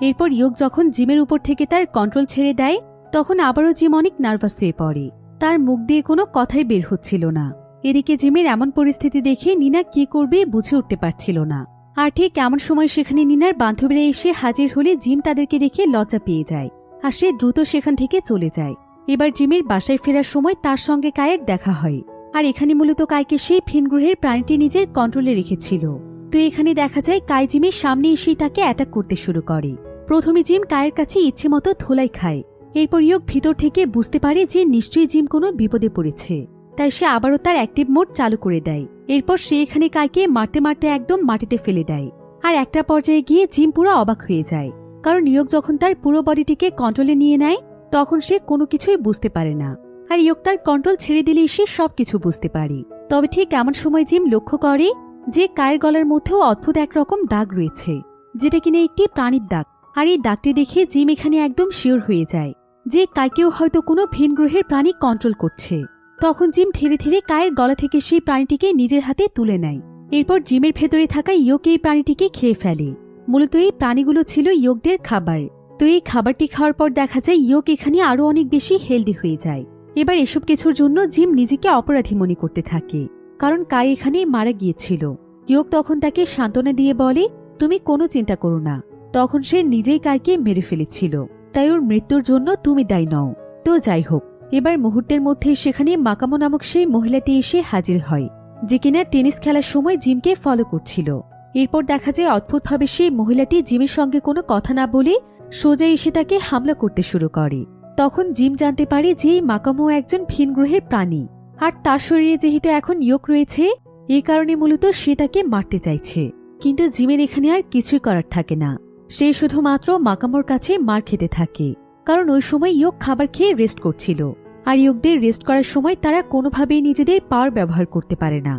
এরপর ইয়োক যখন জিমের উপর থেকে তার কন্ট্রোল ছেড়ে দেয়, তখন আবারও জিম অনেক নার্ভাস হয়ে পড়ে। তার মুখ দিয়ে কোনো কথাই বের হচ্ছিল না। এদিকে জিমের এমন পরিস্থিতি দেখে নিনা কি করবে বুঝে উঠতে পারছিল না। আর ঠিক এমন সময় সেখানে নিনার বান্ধবীরা এসে হাজির হলে জিম তাদেরকে দেখে লজ্জা পেয়ে যায়, আর সে দ্রুত সেখান থেকে চলে যায়। এবার জিমের বাসায় ফেরার সময় তার সঙ্গে কায়ের দেখা হয়। আর এখানে মূলত কাইকে সেই ভিনগ্রহের প্রাণীটি নিজের কন্ট্রোলে রেখেছিল। তো এখানে দেখা যায় কাই জিমের সামনে এসেই তাকে অ্যাটাক করতে শুরু করে। প্রথমে জিম কায়ের কাছে ইচ্ছে মতো ধোলাই খায়। এরপর ইয়োক ভিতর থেকে বুঝতে পারে যে নিশ্চয়ই জিম কোনো বিপদে পড়েছে, তাই সে আবারও তার অ্যাক্টিভ মোড চালু করে দেয়। এরপর সে এখানে কাইকে মারতে মারতে একদম মাটিতে ফেলে দেয়। আর একটা পর্যায়ে গিয়ে জিম পুরো অবাক হয়ে যায়, কারণ ইয়োক যখন তার পুরো বডিটিকে কন্ট্রোলে নিয়ে নেয় তখন সে কোনো কিছুই বুঝতে পারে না। আর ইয়োক তার কন্ট্রোল ছেড়ে দিলেই সে সবকিছু বুঝতে পারে। তবে ঠিক এমন সময় জিম লক্ষ্য করে যে কায়ের গলার মধ্যেও অদ্ভুত একরকম দাগ রয়েছে, যেটা কিনা একটি প্রাণীর দাগ। আর এই দাগটি দেখে জিম এখানে একদম শিওর হয়ে যায় যে কাইকেও হয়তো কোনো ভিন গ্রহের প্রাণী কন্ট্রোল করছে। তখন জিম ধীরে ধীরে কায়ের গলা থেকে সেই প্রাণীটিকে নিজের হাতে তুলে নেয়। এরপর জিমের ভেতরে থাকা ইয়োক এই প্রাণীটিকে খেয়ে ফেলে। মূলত এই প্রাণীগুলো ছিল ইয়োকদের খাবার। তো এই খাবারটি খাওয়ার পর দেখা যায় ইয়োক এখানে আরো অনেক বেশি হেলদি হয়ে যায়। এবার এসব কিছুর জন্য জিম নিজেকে অপরাধী মনে করতে থাকে, কারণ কাই এখানে মারা গিয়েছিল। ইয়োক তখন তাকে সান্ত্বনা দিয়ে বলে, তুমি কোনো চিন্তা করো না, তখন সে নিজেই কাইকে মেরে ফেলেছিল, তাই ওর মৃত্যুর জন্য তুমি দায়ী নও। তো যাই হোক, এবার মুহূর্তের মধ্যে সেখানে মাকামো নামক সেই মহিলাটি এসে হাজির হয়, যে কিনা টেনিস খেলার সময় জিমকে ফলো করছিল। এরপর দেখা যায় অদ্ভুতভাবে সেই মহিলাটি জিমের সঙ্গে কোনো কথা না বলে সোজা এসে তাকে হামলা করতে শুরু করে। তখন জিম জানতে পারে যে মাকামো একজন ভিন গ্রহের প্রাণী, আর তার শরীরে যেহেতু এখন ইয়োক রয়েছে, এই কারণে মূলত সে তাকে মারতে চাইছে। কিন্তু জিমের এখানে আর কিছুই করার থাকে না। সে শুধুমাত্র মাকামোর কাছে মার খেতে থাকে, কারণ ওই সময় ইয়োক খাবার খেয়ে রেস্ট করছিল। আর ইয়োকদের রেস্ট করার সময় তারা কোনোভাবেই নিজেদের পাওয়ার ব্যবহার করতে পারে না,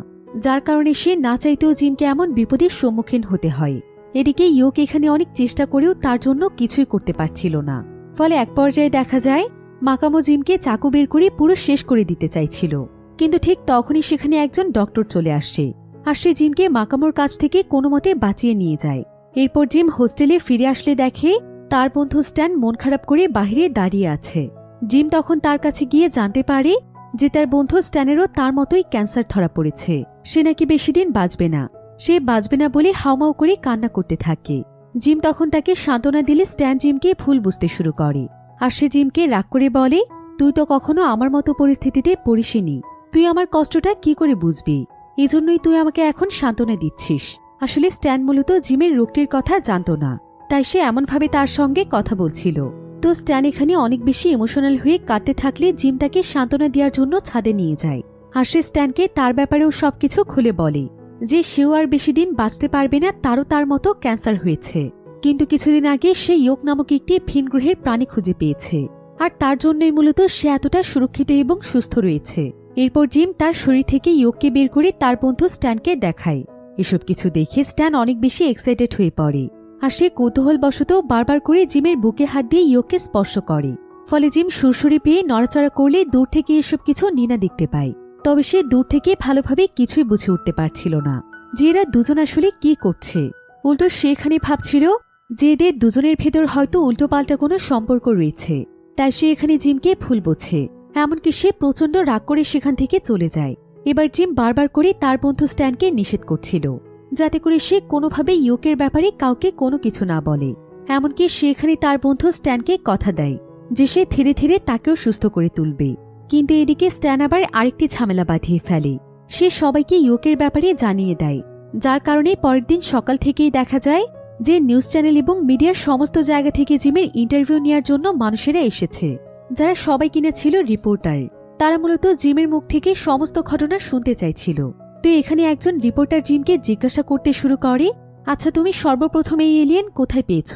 যার কারণে সে না চাইতেও জিমকে এমন বিপদের সম্মুখীন হতে হয়। এদিকে ইয়োক এখানে অনেক চেষ্টা করেও তার জন্য কিছুই করতে পারছিল না। ফলে এক পর্যায়ে দেখা যায় মাকামো জিমকে চাকু বের করে পুরো শেষ করে দিতে চাইছিল। কিন্তু ঠিক তখনই সেখানে একজন ডক্টর চলে আসে, আর সে জিমকে মাকামোর কাছ থেকে কোনো মতে বাঁচিয়ে নিয়ে যায়। এরপর জিম হোস্টেলে ফিরে আসলে দেখে তার বন্ধু স্ট্যান মন খারাপ করে বাহিরে দাঁড়িয়ে আছে। জিম তখন তার কাছে গিয়ে জানতে পারে যে তার বন্ধু স্ট্যানেরও তার মতোই ক্যান্সার ধরা পড়েছে। সে নাকি বেশি দিন বাঁচবে না। সে বাঁচবে না বলে হাউমাউ করে কান্না করতে থাকে। জিম তখন তাকে সান্ত্বনা দিলে স্ট্যান জিমকে ভুল বুঝতে শুরু করে। আর সে জিমকে রাগ করে বলে, তুই তো কখনো আমার মতো পরিস্থিতিতে পড়িসনি, তুই আমার কষ্টটা কি করে বুঝবি? এজন্যই তুই আমাকে এখন সান্ত্বনা দিচ্ছিস। আসলে স্ট্যান মূলত জিমের রোগটির কথা জানত না, তাই সে এমনভাবে তার সঙ্গে কথা বলছিল। তো স্ট্যান এখানে অনেক বেশি ইমোশনাল হয়ে কাঁদতে থাকলে জিম তাকে সান্ত্বনা দেওয়ার জন্য ছাদে নিয়ে যায়। আর সে স্ট্যানকে তার ব্যাপারেও সবকিছু খুলে বলে যে সেও আর বেশি দিন বাঁচতে পারবে না, তারও তার মতো ক্যান্সার হয়েছে। কিন্তু কিছুদিন আগে সে ইয়োক নামক একটি ভিন গ্রহের প্রাণী খুঁজে পেয়েছে, আর তার জন্যই মূলত সে এতটা সুরক্ষিত এবং সুস্থ রয়েছে। এরপর জিম তার শরীর থেকে ইয়োককে বের করে তার বন্ধু স্ট্যানকে দেখায়। এসব কিছু দেখে স্ট্যান অনেক বেশি এক্সাইটেড হয়ে পড়ে, আর সে কৌতূহলবশত বারবার করে জিমের বুকে হাত দিয়ে ইয়োককে স্পর্শ করে। ফলে জিম সুরসুরি পেয়ে নড়াচড়া করলে দূর থেকে এসব কিছু নিনা দেখতে পায়। তবে সে দূর থেকে ভালোভাবে কিছুই বুঝে উঠতে পারছিল না যে এরা দুজন আসলে কি করছে। উল্টো সেখানে ভাবছিল যে এদের দুজনের ভেতর হয়তো উল্টোপাল্টা কোনো সম্পর্ক রয়েছে, তাই সে এখানে জিমকে ভুল বোঝে। এমনকি সে প্রচণ্ড রাগ করে সেখান থেকে চলে যায়। এবার জিম বারবার করে তার বন্ধু স্ট্যানকে নিষেধ করছিল যাতে করে সে কোনোভাবে ইয়োকের ব্যাপারে কাউকে কোনো কিছু না বলে। এমনকি সেখানে তার বন্ধু স্ট্যানকে কথা দেয় যে সে ধীরে ধীরে তাকেও সুস্থ করে তুলবে। কিন্তু এদিকে স্ট্যান আবার আরেকটি ঝামেলা বাঁধিয়ে ফেলে। সে সবাইকে ইয়োকের ব্যাপারে জানিয়ে দেয়, যার কারণে পরের দিন সকাল থেকেই দেখা যায় যে নিউজ চ্যানেল এবং মিডিয়ার সমস্ত জায়গা থেকে জিমের ইন্টারভিউ নেওয়ার জন্য মানুষেরা এসেছে, যারা সবাই কিনা ছিল রিপোর্টার। তারা মূলত জিমের মুখ থেকে সমস্ত ঘটনা শুনতে চাইছিল। তো এখানে একজন রিপোর্টার জিমকে জিজ্ঞাসা করতে শুরু করে, আচ্ছা তুমি সর্বপ্রথম এই এলিয়েন কোথায় পেয়েছ,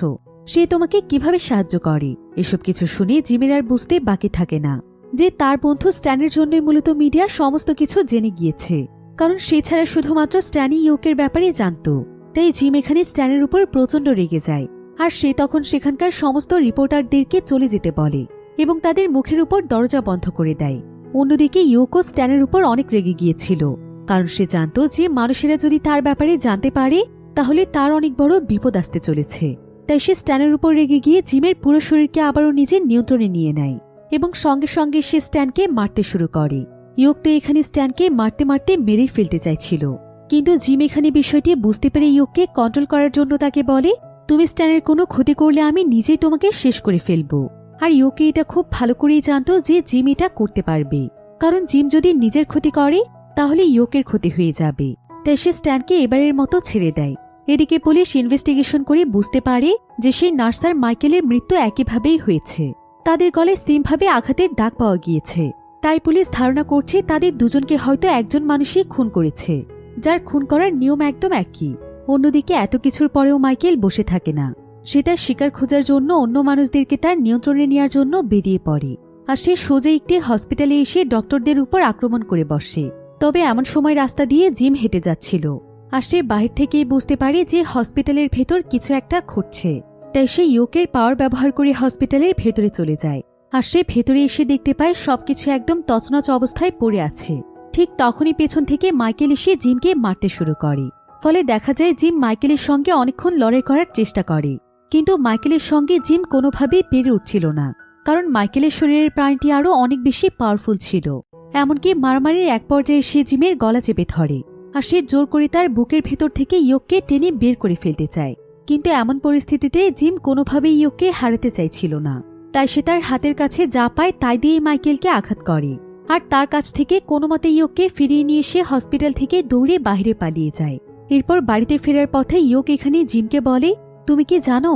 সে তোমাকে কিভাবে সাহায্য করে? এসব কিছু শুনে জিমের আর বুঝতে বাকি থাকে না যে তার বন্ধু স্ট্যানের জন্যই মূলত মিডিয়া সমস্ত কিছু জেনে গিয়েছে, কারণ সে ছাড়া শুধুমাত্র স্ট্যানই ইয়োকের ব্যাপারে জানত। তাই জিম এখানে স্ট্যানের উপর প্রচণ্ড রেগে যায়, আর সে তখন সেখানকার সমস্ত রিপোর্টারদেরকে চলে যেতে বলে এবং তাদের মুখের উপর দরজা বন্ধ করে দেয়। অন্যদিকে ইয়োকো স্ট্যানের উপর অনেক রেগে গিয়েছিল, কারণ সে জানত যে মানুষেরা যদি তার ব্যাপারে জানতে পারে তাহলে তার অনেক বড় বিপদ আসতে চলেছে। তাই সে স্ট্যানের উপর রেগে গিয়ে জিমের পুরো শরীরকে আবারও নিজের নিয়ন্ত্রণে নিয়ে নেয় এবং সঙ্গে সঙ্গে সে স্ট্যানকে মারতে শুরু করে। ইয়োক তো এখানে স্ট্যানকে মারতে মারতে মেরেই ফেলতে চাইছিল, কিন্তু জিম এখানে বিষয়টি বুঝতে পেরে ইয়োককে কন্ট্রোল করার জন্য তাকে বলে, তুমি স্ট্যানের কোনো ক্ষতি করলে আমি নিজেই তোমাকে শেষ করে ফেলব। আর ইয়োকে এটা খুব ভালো করেই জানত যে জিম এটা করতে পারবে, কারণ জিম যদি নিজের ক্ষতি করে তাহলে ইয়োকের ক্ষতি হয়ে যাবে। তাই সে স্ট্যানকে এবারের মতো ছেড়ে দেয়। এদিকে পুলিশ ইনভেস্টিগেশন করে বুঝতে পারে যে সেই নার্সার মাইকেলের মৃত্যু একইভাবেই হয়েছে। তাদের গলায় সেমভাবে আঘাতের দাগ পাওয়া গিয়েছে। তাই পুলিশ ধারণা করছে তাদের দুজনকে হয়তো একজন মানুষই খুন করেছে, যার খুন করার নিয়ম একদম একই। অন্যদিকে এত কিছুর পরেও মাইকেল বসে থাকে না, সে তার শিকার খোঁজার জন্য অন্য মানুষদেরকে তার নিয়ন্ত্রণে নেওয়ার জন্য বেরিয়ে পড়ে। আর সে সোজা একটি হসপিটালে এসে ডক্টরদের উপর আক্রমণ করে বসে। তবে এমন সময় রাস্তা দিয়ে জিম হেঁটে যাচ্ছিল, আর সে বাহির থেকেই বুঝতে পারে যে হসপিটালের ভেতর কিছু একটা ঘটছে। তাই সে ইয়োকের পাওয়ার ব্যবহার করে হসপিটালের ভেতরে চলে যায়। আর সে ভেতরে এসে দেখতে পায় সবকিছু একদম তছনছ অবস্থায় পড়ে আছে। ঠিক তখনই পেছন থেকে মাইকেল এসে জিমকে মারতে শুরু করে। ফলে দেখা যায় জিম মাইকেলের সঙ্গে অনেকক্ষণ লড়াই করার চেষ্টা করে, কিন্তু মাইকেলের সঙ্গে জিম কোনোভাবেই পেরে উঠছিল না, কারণ মাইকেলের শরীরের প্রাণটি আরও অনেক বেশি পাওয়ারফুল ছিল। এমনকি মারামারির এক পর্যায়ে সে জিমের গলা চেপে ধরে, আর সে জোর করে তার বুকের ভেতর থেকে ইয়োককে টেনে বের করে ফেলতে চায়। কিন্তু এমন পরিস্থিতিতে জিম কোনোভাবেই ইয়োককে হারাতে চাইছিল না। তাই সে তার হাতের কাছে যা পায় তাই দিয়ে মাইকেলকে আঘাত করে, আর তার কাছ থেকে কোনোমতে ইয়োককে ফিরিয়ে নিয়ে সে হসপিটাল থেকে দৌড়ে বাইরে পালিয়ে যায়। এরপর বাড়িতে ফেরার পথে ইয়োক এখানে জিমকে বলে, তুমি কি জানো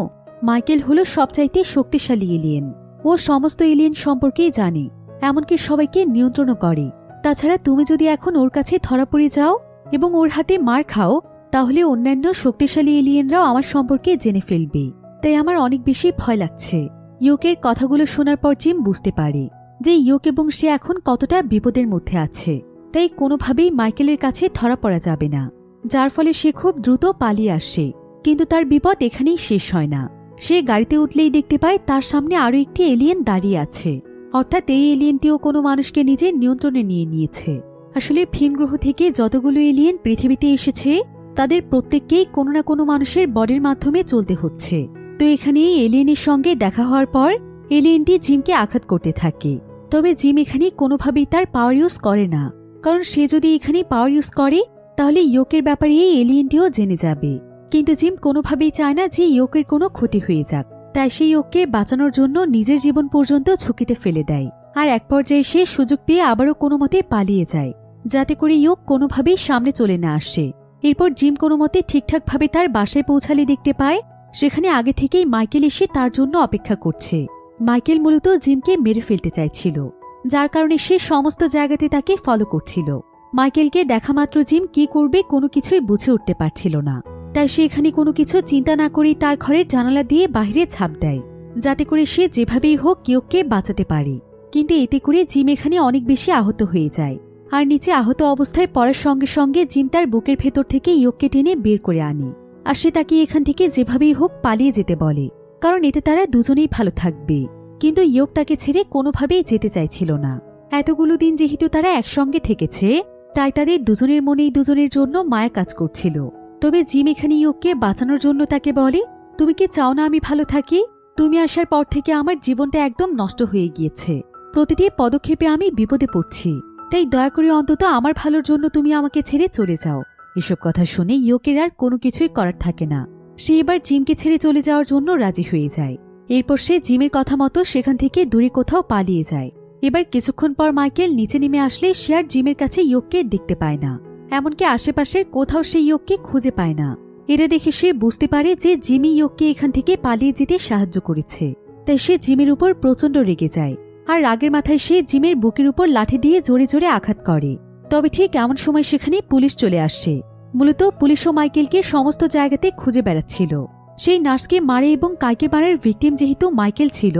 মাইকেল হলো সবচাইতে শক্তিশালী এলিয়েন। ও সমস্ত এলিয়েন সম্পর্কেই জানে, এমনকি সবাইকে নিয়ন্ত্রণও করে। তাছাড়া তুমি যদি এখন ওর কাছে ধরা পড়ে যাও এবং ওর হাতে মার খাও, তাহলে অন্যান্য শক্তিশালী এলিয়েনরাও আমার সম্পর্কে জেনে ফেলবে। তাই আমার অনেক বেশি ভয় লাগছে। ইয়োকের কথাগুলো শোনার পর জিম বুঝতে পারে যে ইয়োক এবং সে এখন কতটা বিপদের মধ্যে আছে। তাই কোনোভাবেই মাইকেলের কাছে ধরা পড়া যাবে না, যার ফলে সে খুব দ্রুত পালিয়ে আসে। কিন্তু তার বিপদ এখানেই শেষ হয় না। সে গাড়িতে উঠলেই দেখতে পায় তার সামনে আরও একটি এলিয়েন দাঁড়িয়ে আছে, অর্থাৎ এই এলিয়েনটিও কোনো মানুষকে নিজের নিয়ন্ত্রণে নিয়ে নিয়েছে। আসলে ভিন গ্রহ থেকে যতগুলো এলিয়েন পৃথিবীতে এসেছে তাদের প্রত্যেককেই কোনো না কোনো মানুষের বডির মাধ্যমে চলতে হচ্ছে। তো এখানে এই এলিয়েনের সঙ্গে দেখা হওয়ার পর এলিয়েনটি জিমকে আঘাত করতে থাকে। তবে জিম এখানে কোনোভাবেই তার পাওয়ার ইউজ করে না, কারণ সে যদি এখানে পাওয়ার ইউজ করে তাহলে ইয়োকের ব্যাপারে এই এলিয়েনটিও জেনে যাবে। কিন্তু জিম কোনোভাবেই চায় না যে ইয়োকের কোনো ক্ষতি হয়ে যাক। তাই সে ইয়োককে বাঁচানোর জন্য নিজের জীবন পর্যন্ত ঝুঁকিতে ফেলে দেয়। আর এক পর্যায়ে সে সুযোগ পেয়ে আবারও কোনো মতে পালিয়ে যায়, যাতে করে ইয়োক কোনোভাবেই সামনে চলে না আসে। এরপর জিম কোনো মতে ঠিকঠাকভাবে তার বাসায় পৌঁছালে দেখতে পায় সেখানে আগে থেকেই মাইকেল এসে তার জন্য অপেক্ষা করছে। মাইকেল মূলত জিমকে মেরে ফেলতে চাইছিল, যার কারণে সে সমস্ত জায়গাতে তাকে ফলো করছিল। মাইকেলকে দেখা মাত্র জিম কি করবে কোনো কিছুই বুঝে উঠতে পারছিল না। তাই সে এখানে কোনো কিছু চিন্তা না করেই তার ঘরের জানালা দিয়ে বাইরে ঝাঁপ দেয়, যাতে করে সে যেভাবেই হোক ইয়োককে বাঁচাতে পারে। কিন্তু এতে করে জিম এখানে অনেক বেশি আহত হয়ে যায়। আর নিচে আহত অবস্থায় পড়ার সঙ্গে সঙ্গে জিম তার বুকের ভেতর থেকে ইয়োককে টেনে বের করে আনে। আর সে তাকে এখান থেকে যেভাবেই হোক পালিয়ে যেতে বলে, কারণ এতে তারা দুজনেই ভালো থাকবে। কিন্তু ইয়োক তাকে ছেড়ে কোনোভাবেই যেতে চাইছিল না। এতগুলো দিন যেহেতু তারা একসঙ্গে থেকেছে, তাই তাদের দুজনের মনেই দুজনের জন্য মায়া কাজ করছিল। তবে জিম এখানে ইয়োককে বাঁচানোর জন্য তাকে বলে, তুমি কি চাও না আমি ভালো থাকি? তুমি আসার পর থেকে আমার জীবনটা একদম নষ্ট হয়ে গিয়েছে। প্রতিটি পদক্ষেপে আমি বিপদে পড়ছি। তাই দয়া করে অন্তত আমার ভালোর জন্য তুমি আমাকে ছেড়ে চলে যাও। এসব কথা শুনে ইয়োকের আর কোনো কিছুই করার থাকে না। সে এবার জিমকে ছেড়ে চলে যাওয়ার জন্য রাজি হয়ে যায়। এরপর সে জিমের কথা মতো সেখান থেকে দূরে কোথাও পালিয়ে যায়। এবার কিছুক্ষণ পর মাইকেল নিচে নেমে আসলে সে আর জিমের কাছে ইয়োককে দেখতে পায় না। এমনকি আশেপাশের কোথাও সে ইয়োককে খুঁজে পায় না। এটা দেখে সে বুঝতে পারে যে জিমি ইয়োককে এখান থেকে পালিয়ে যেতে সাহায্য করেছে। তাই সে জিমের উপর প্রচণ্ড রেগে যায়। আর রাগের মাথায় সে জিমের বুকের উপর লাঠি দিয়ে জোরে জোরে আঘাত করে। তবে ঠিক এমন সময় সেখানে পুলিশ চলে আসে। মূলত পুলিশও মাইকেলকে সমস্ত জায়গাতে খুঁজে বেড়াচ্ছিল। সেই নার্সকে মারে এবং কাইকে মারার ভিকটিম যেহেতু মাইকেল ছিল,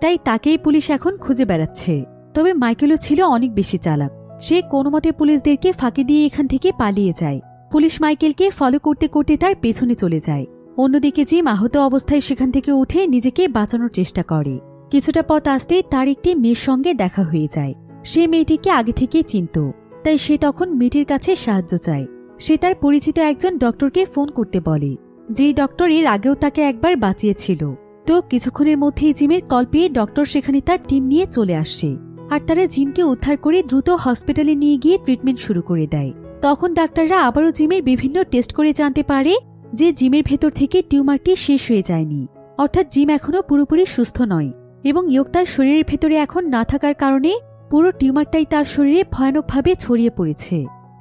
তাই তাকেই পুলিশ এখন খুঁজে বেড়াচ্ছে। তবে মাইকেলও ছিল অনেক বেশি চালাক। সে কোনোমতে পুলিশদেরকে ফাঁকি দিয়ে এখান থেকে পালিয়ে যায়। পুলিশ মাইকেলকে ফলো করতে করতে তার পেছনে চলে যায়। অন্যদিকে জিম আহত অবস্থায় সেখান থেকে উঠে নিজেকে বাঁচানোর চেষ্টা করে। কিছুটা পথ আসতেই তার একটি মেয়ের সঙ্গে দেখা হয়ে যায়। সে মেয়েটিকে আগে থেকে চিনত, তাই সে তখন মেয়েটির কাছে সাহায্য চায়। সে তার পরিচিত একজন ডক্টরকে ফোন করতে বলে, যেই ডক্টর এর আগেও তাকে একবার বাঁচিয়েছিল। তো কিছুক্ষণের মধ্যেই জিমের কল পেয়ে ডক্টর সেখানে তার টিম নিয়ে চলে আসে। আর তারা জিমকে উদ্ধার করে দ্রুত হসপিটালে নিয়ে গিয়ে ট্রিটমেন্ট শুরু করে দেয়। তখন ডাক্তাররা আবারও জিমের বিভিন্ন টেস্ট করে জানতে পারে যে জিমের ভেতর থেকে টিউমারটি শেষ হয়ে যায়নি, অর্থাৎ জিম এখনও পুরোপুরি সুস্থ নয় এবং ইয়োক তার শরীরের ভেতরে এখন না থাকার কারণে পুরো টিউমারটাই তার শরীরে ভয়ানকভাবে ছড়িয়ে পড়েছে।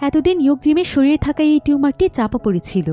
এতদিন ইয়োক জিমের শরীরে থাকা এই টিউমারটি চাপা পড়েছিল,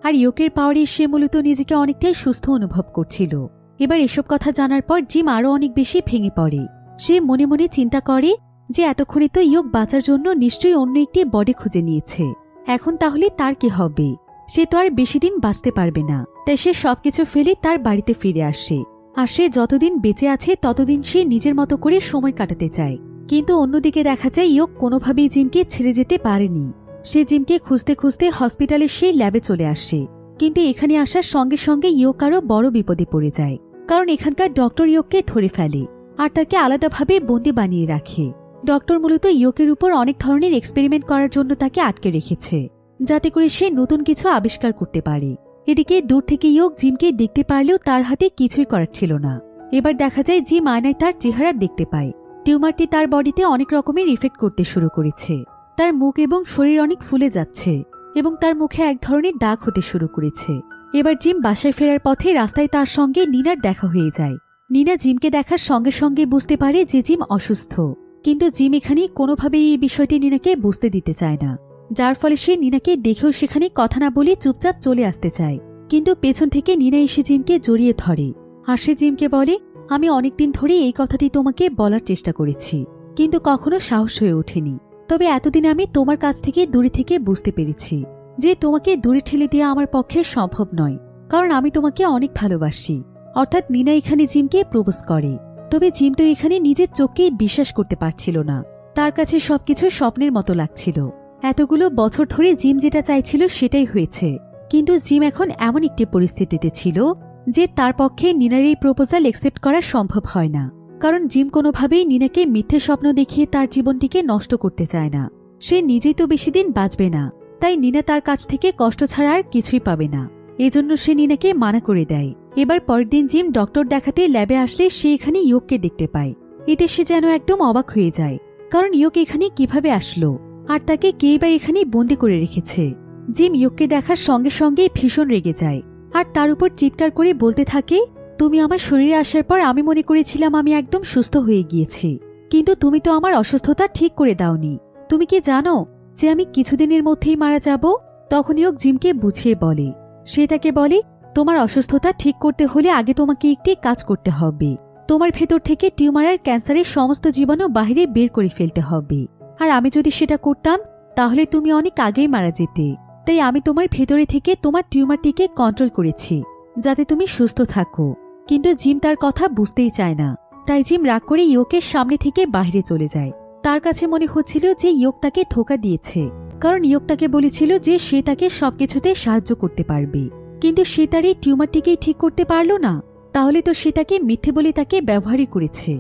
আর ইয়োকের পাওয়ারে সে মূলত নিজেকে অনেকটাই সুস্থ অনুভব করছিল। এবার এসব কথা জানার পর জিম আরও অনেক বেশি ভেঙে পড়ে। সে মনে মনে চিন্তা করে যে এতক্ষণে তো ইয়োক বাঁচার জন্য নিশ্চয়ই অন্য একটি বডি খুঁজে নিয়েছে, এখন তাহলে তার কি হবে? সে তো আর বেশি দিন বাঁচতে পারবে না। তাই সে সবকিছু ফেলে তার বাড়িতে ফিরে আসে। আর সে যতদিন বেঁচে আছে ততদিন সে নিজের মতো করে সময় কাটাতে চায়। কিন্তু অন্যদিকে দেখা যায় ইয়োক কোনোভাবেই জিমকে ছেড়ে যেতে পারেনি। সে জিমকে খুঁজতে খুঁজতে হসপিটালের সেই ল্যাবে চলে আসে। কিন্তু এখানে আসার সঙ্গে সঙ্গে ইয়োক আরও বড় বিপদে পড়ে যায়, কারণ এখানকার ডক্টর ইয়োককে ধরে ফেলে আর তাকে আলাদাভাবে বন্দি বানিয়ে রাখে। ডক্টর মূলত ইয়োকের উপর অনেক ধরনের এক্সপেরিমেন্ট করার জন্য তাকে আটকে রেখেছে, যাতে করে সে নতুন কিছু আবিষ্কার করতে পারে। এদিকে দূর থেকে ইয়োক জিমকে দেখতে পারলেও তার হাতে কিছুই করার ছিল না। এবার দেখা যায় জিম আয়নায় তার চেহারা দেখতে পায়। টিউমারটি তার বডিতে অনেক রকমের ইফেক্ট করতে শুরু করেছে। তার মুখ এবং শরীর অনেক ফুলে যাচ্ছে এবং তার মুখে এক ধরনের দাগ হতে শুরু করেছে। এবার জিম বাসায় ফেরার পথে রাস্তায় তার সঙ্গে নিনার দেখা হয়ে যায়। নিনা জিমকে দেখার সঙ্গে সঙ্গে বুঝতে পারে যে জিম অসুস্থ, কিন্তু জিম এখানে কোনোভাবেই এই বিষয়টি নিনাকে বুঝতে দিতে চায় না, যার ফলে সে নিনাকে দেখেও সেখানে কথা না বলে চুপচাপ চলে আসতে চায়। কিন্তু পেছন থেকে নিনা এসে জিমকে জড়িয়ে ধরে আর সে জিমকে বলে, আমি অনেকদিন ধরে এই কথাটি তোমাকে বলার চেষ্টা করেছি, কিন্তু কখনো সাহস হয়ে ওঠেনি। তবে এতদিন আমি তোমার কাছ থেকে দূরে থেকে বুঝতে পেরেছি যে তোমাকে দূরে ঠেলে দেওয়া আমার পক্ষে সম্ভব নয়, কারণ আমি তোমাকে অনেক ভালোবাসি। অর্থাৎ নিনা এখানে জিমকে প্রপোজ করে। তবে জিম তো এখানে নিজের চোখকেই বিশ্বাস করতে পারছিল না। তার কাছে সবকিছু স্বপ্নের মতো লাগছিল। এতগুলো বছর ধরে জিম যেটা চাইছিল সেটাই হয়েছে, কিন্তু জিম এখন এমন একটি পরিস্থিতিতে ছিল যে তার পক্ষে নিনার এই প্রপোজাল অ্যাকসেপ্ট করা সম্ভব হয় না। কারণ জিম কোনোভাবেই নিনাকে মিথ্যে স্বপ্ন দেখিয়ে তার জীবনটিকে নষ্ট করতে চায় না। সে নিজেই তো বেশি দিন বাঁচবে না, তাই নিনা তার কাছ থেকে কষ্ট ছাড়া আর কিছুই পাবে না। এজন্য সে নিনাকে মানা করে দেয়। এবার পরের দিন জিম ডক্টর দেখাতে ল্যাবে আসলে সে এখানে ইয়োককে দেখতে পায়। এতে সে যেন একদম অবাক হয়ে যায়, কারণ ইয়োক এখানে কিভাবে আসলো আর তাকে কে বা এখানে বন্দি করে রেখেছে। জিম ইয়োককে দেখার সঙ্গে সঙ্গে ভীষণ রেগে যায় আর তার উপর চিৎকার করে বলতে থাকে, তুমি আমার শরীরে আসার পর আমি মনে করেছিলাম আমি একদম সুস্থ হয়ে গিয়েছি, কিন্তু তুমি তো আমার অসুস্থতা ঠিক করে দাওনি। তুমি কি জানো যে আমি কিছুদিনের মধ্যেই মারা যাব? তখন ইয়োক জিমকে বুঝিয়ে বলে। সে তাকে বলে, তোমার অসুস্থতা ঠিক করতে হলে আগে তোমাকে একটি কাজ করতে হবে। তোমার ভেতর থেকে টিউমার আর ক্যান্সারের সমস্ত জীবাণু বাহিরে বের করে ফেলতে হবে। আর আমি যদি সেটা করতাম তাহলে তুমি অনেক আগেই মারা যেতে। তাই আমি তোমার ভেতরে থেকে তোমার টিউমারটিকে কন্ট্রোল করেছি যাতে তুমি সুস্থ থাকো। কিন্তু জিম তার কথা বুঝতেই চায় না। তাই জিম রাগ করে ইয়োকের সামনে থেকে বাইরে চলে যায়। তার কাছে মনে হচ্ছিল যে ইয়োক তাকে ধোঁকা দিয়েছে, কারণ ইয়োক তাকে বলেছিল যে সে তাকে সবকিছুতে সাহায্য করতে পারবে, কিন্তু সে তার এই টিউমারটিকেই ঠিক করতে পারল না। তাহলে তো সে তাকে মিথ্যে বলে তাকে ব্যবহারই করেছে।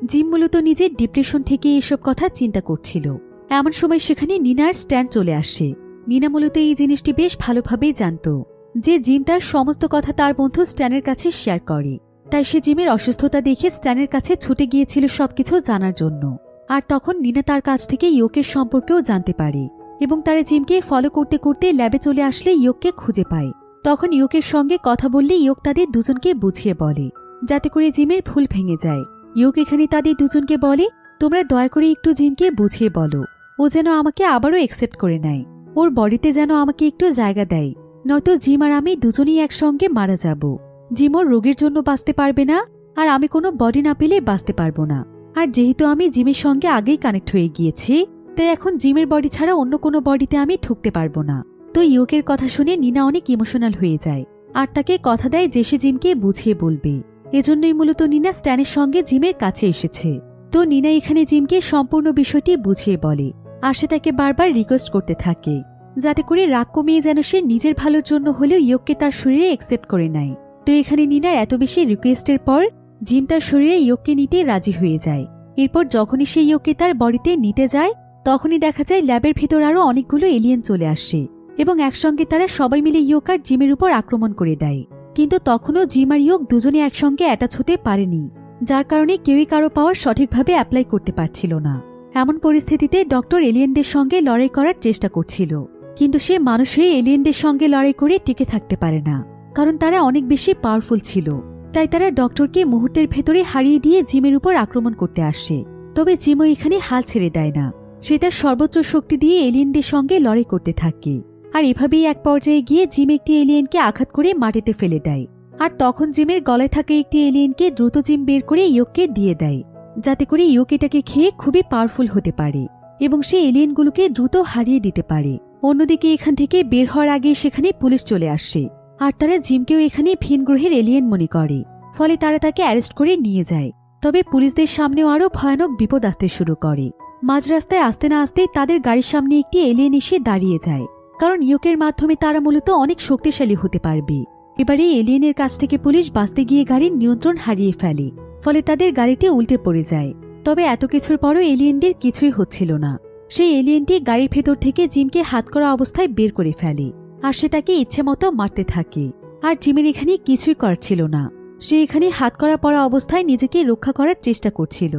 জিম মূলত নিজের ডিপ্রেশন থেকে এসব কথা চিন্তা করছিল। এমন সময় সেখানে নিনার স্ট্যান্ড চলে আসে। নিনা মূলত এই জিনিসটি বেশ ভালোভাবেই জানত যে জিম তার সমস্ত কথা তার বন্ধু স্ট্যানের কাছে শেয়ার করে। তাই সে জিমের অসুস্থতা দেখে স্ট্যানের কাছে ছুটে গিয়েছিল সবকিছু জানার জন্য। আর তখন নিনা তার কাছ থেকে ইয়োকের সম্পর্কেও জানতে পারে এবং তারা জিমকে ফলো করতে করতে ল্যাবে চলে আসলে ইয়োককে খুঁজে পায়। তখন ইয়োকের সঙ্গে কথা বললে ইয়োক তাদের দুজনকে বুঝিয়ে বলে, যাতে করে জিমের ভুল ভেঙে যায়। ইয়োক এখানে তাদের দুজনকে বলে, তোমরা দয়া করে একটু জিমকে বুঝিয়ে বলো, ও যেন আমাকে আবারও অ্যাকসেপ্ট করে নেয়। ওর বডিতে যেন আমাকে একটু জায়গা দেয়, নয়তো জিম আর আমি দুজনেই একসঙ্গে মারা যাব। জিম ওর রোগের জন্য বাঁচতে পারবে না, আর আমি কোনো বডি না পেলে বাঁচতে পারবো না। আর যেহেতু আমি জিমের সঙ্গে আগেই কানেক্ট হয়ে গিয়েছি, তাই এখন জিমের বডি ছাড়া অন্য কোনো বডিতে আমি ঢুকতে পারবো না। তো ইয়োকের কথা শুনে নিনা অনেক ইমোশনাল হয়ে যায় আর তাকে কথা দেয় যে সে জিমকে বুঝিয়ে বলবে। এজন্যই মূলত নিনা স্ট্যানের সঙ্গে জিমের কাছে এসেছে। তো নিনা এখানে জিমকে সম্পূর্ণ বিষয়টি বুঝিয়ে বলে আর সে তাকে বারবার রিকোয়েস্ট করতে থাকে যাতে করে রাগ কমিয়ে যেন সে নিজের ভালোর জন্য হলেও ইয়োককে তার শরীরে অ্যাকসেপ্ট করে নেয়। তো এখানে নিনার এত বেশি রিকোয়েস্টের পর জিম তার শরীরে ইয়োককে নিতে রাজি হয়ে যায়। এরপর যখনই সে ইয়োককে তার বডিতে নিতে যায় তখনই দেখা যায় ল্যাবের ভিতর আরও অনেকগুলো এলিয়েন চলে আসে এবং একসঙ্গে তারা সবাই মিলে ইয়োক আর জিমের উপর আক্রমণ করে দেয়। কিন্তু তখনও জিম আর ইয়োক দুজনে একসঙ্গে অ্যাটাচ হতে পারেনি, যার কারণে কেউই কারো পাওয়ার সঠিকভাবে অ্যাপ্লাই করতে পারছিল না। এমন পরিস্থিতিতে ডক্টর এলিয়েনদের সঙ্গে লড়াই করার চেষ্টা করছিল, কিন্তু সে মানুষ হয়ে এলিয়েনদের সঙ্গে লড়াই করে টিকে থাকতে পারে না, কারণ তারা অনেক বেশি পাওয়ারফুল ছিল। তাই তারা ডক্টরকে মুহূর্তের ভেতরে হারিয়ে দিয়ে জিমের উপর আক্রমণ করতে আসে। তবে জিমও এখানে হাল ছেড়ে দেয় না, সে তার সর্বোচ্চ শক্তি দিয়ে এলিয়েনদের সঙ্গে লড়াই করতে থাকে। আর এভাবেই এক পর্যায়ে গিয়ে জিম একটি এলিয়েনকে আঘাত করে মাটিতে ফেলে দেয়। আর তখন জিমের গলায় থাকা একটি এলিয়েনকে দ্রুত জিম বের করে ইয়োককে দিয়ে দেয়, যাতে করে ইয়োক এটাকে খেয়ে খুবই পাওয়ারফুল হতে পারে এবং সে এলিয়েনগুলোকে দ্রুত হারিয়ে দিতে পারে। অন্যদিকে এখান থেকে বের হওয়ার আগে সেখানে পুলিশ চলে আসে আর তারা জিমকেও এখানে ভিন গ্রহের এলিয়েন মনে করে, ফলে তারা তাকে অ্যারেস্ট করে নিয়ে যায়। তবে পুলিশদের সামনেও আরও ভয়ানক বিপদ আসতে শুরু করে। মাঝ রাস্তায় আসতে না আসতেই তাদের গাড়ির সামনে একটি এলিয়েন এসে দাঁড়িয়ে যায়, কারণ ইয়োকের মাধ্যমে তারা মূলত অনেক শক্তিশালী হতে পারবে। এবার এই এলিয়েনের কাছ থেকে পুলিশ বাঁচতে গিয়ে গাড়ির নিয়ন্ত্রণ হারিয়ে ফেলে, ফলে তাদের গাড়িটি উল্টে পড়ে যায়। তবে এত কিছুর পরও এলিয়েনদের কিছুই হচ্ছিল না। সেই এলিয়েনটি গাড়ির ভেতর থেকে জিমকে হাত করা অবস্থায় বের করে ফেলে আর সে তাকে ইচ্ছে মতো মারতে থাকে। আর জিমের এখানে কিছুই করার ছিল না, সে এখানে হাত করা পড়া অবস্থায় নিজেকে রক্ষা করার চেষ্টা করছিল।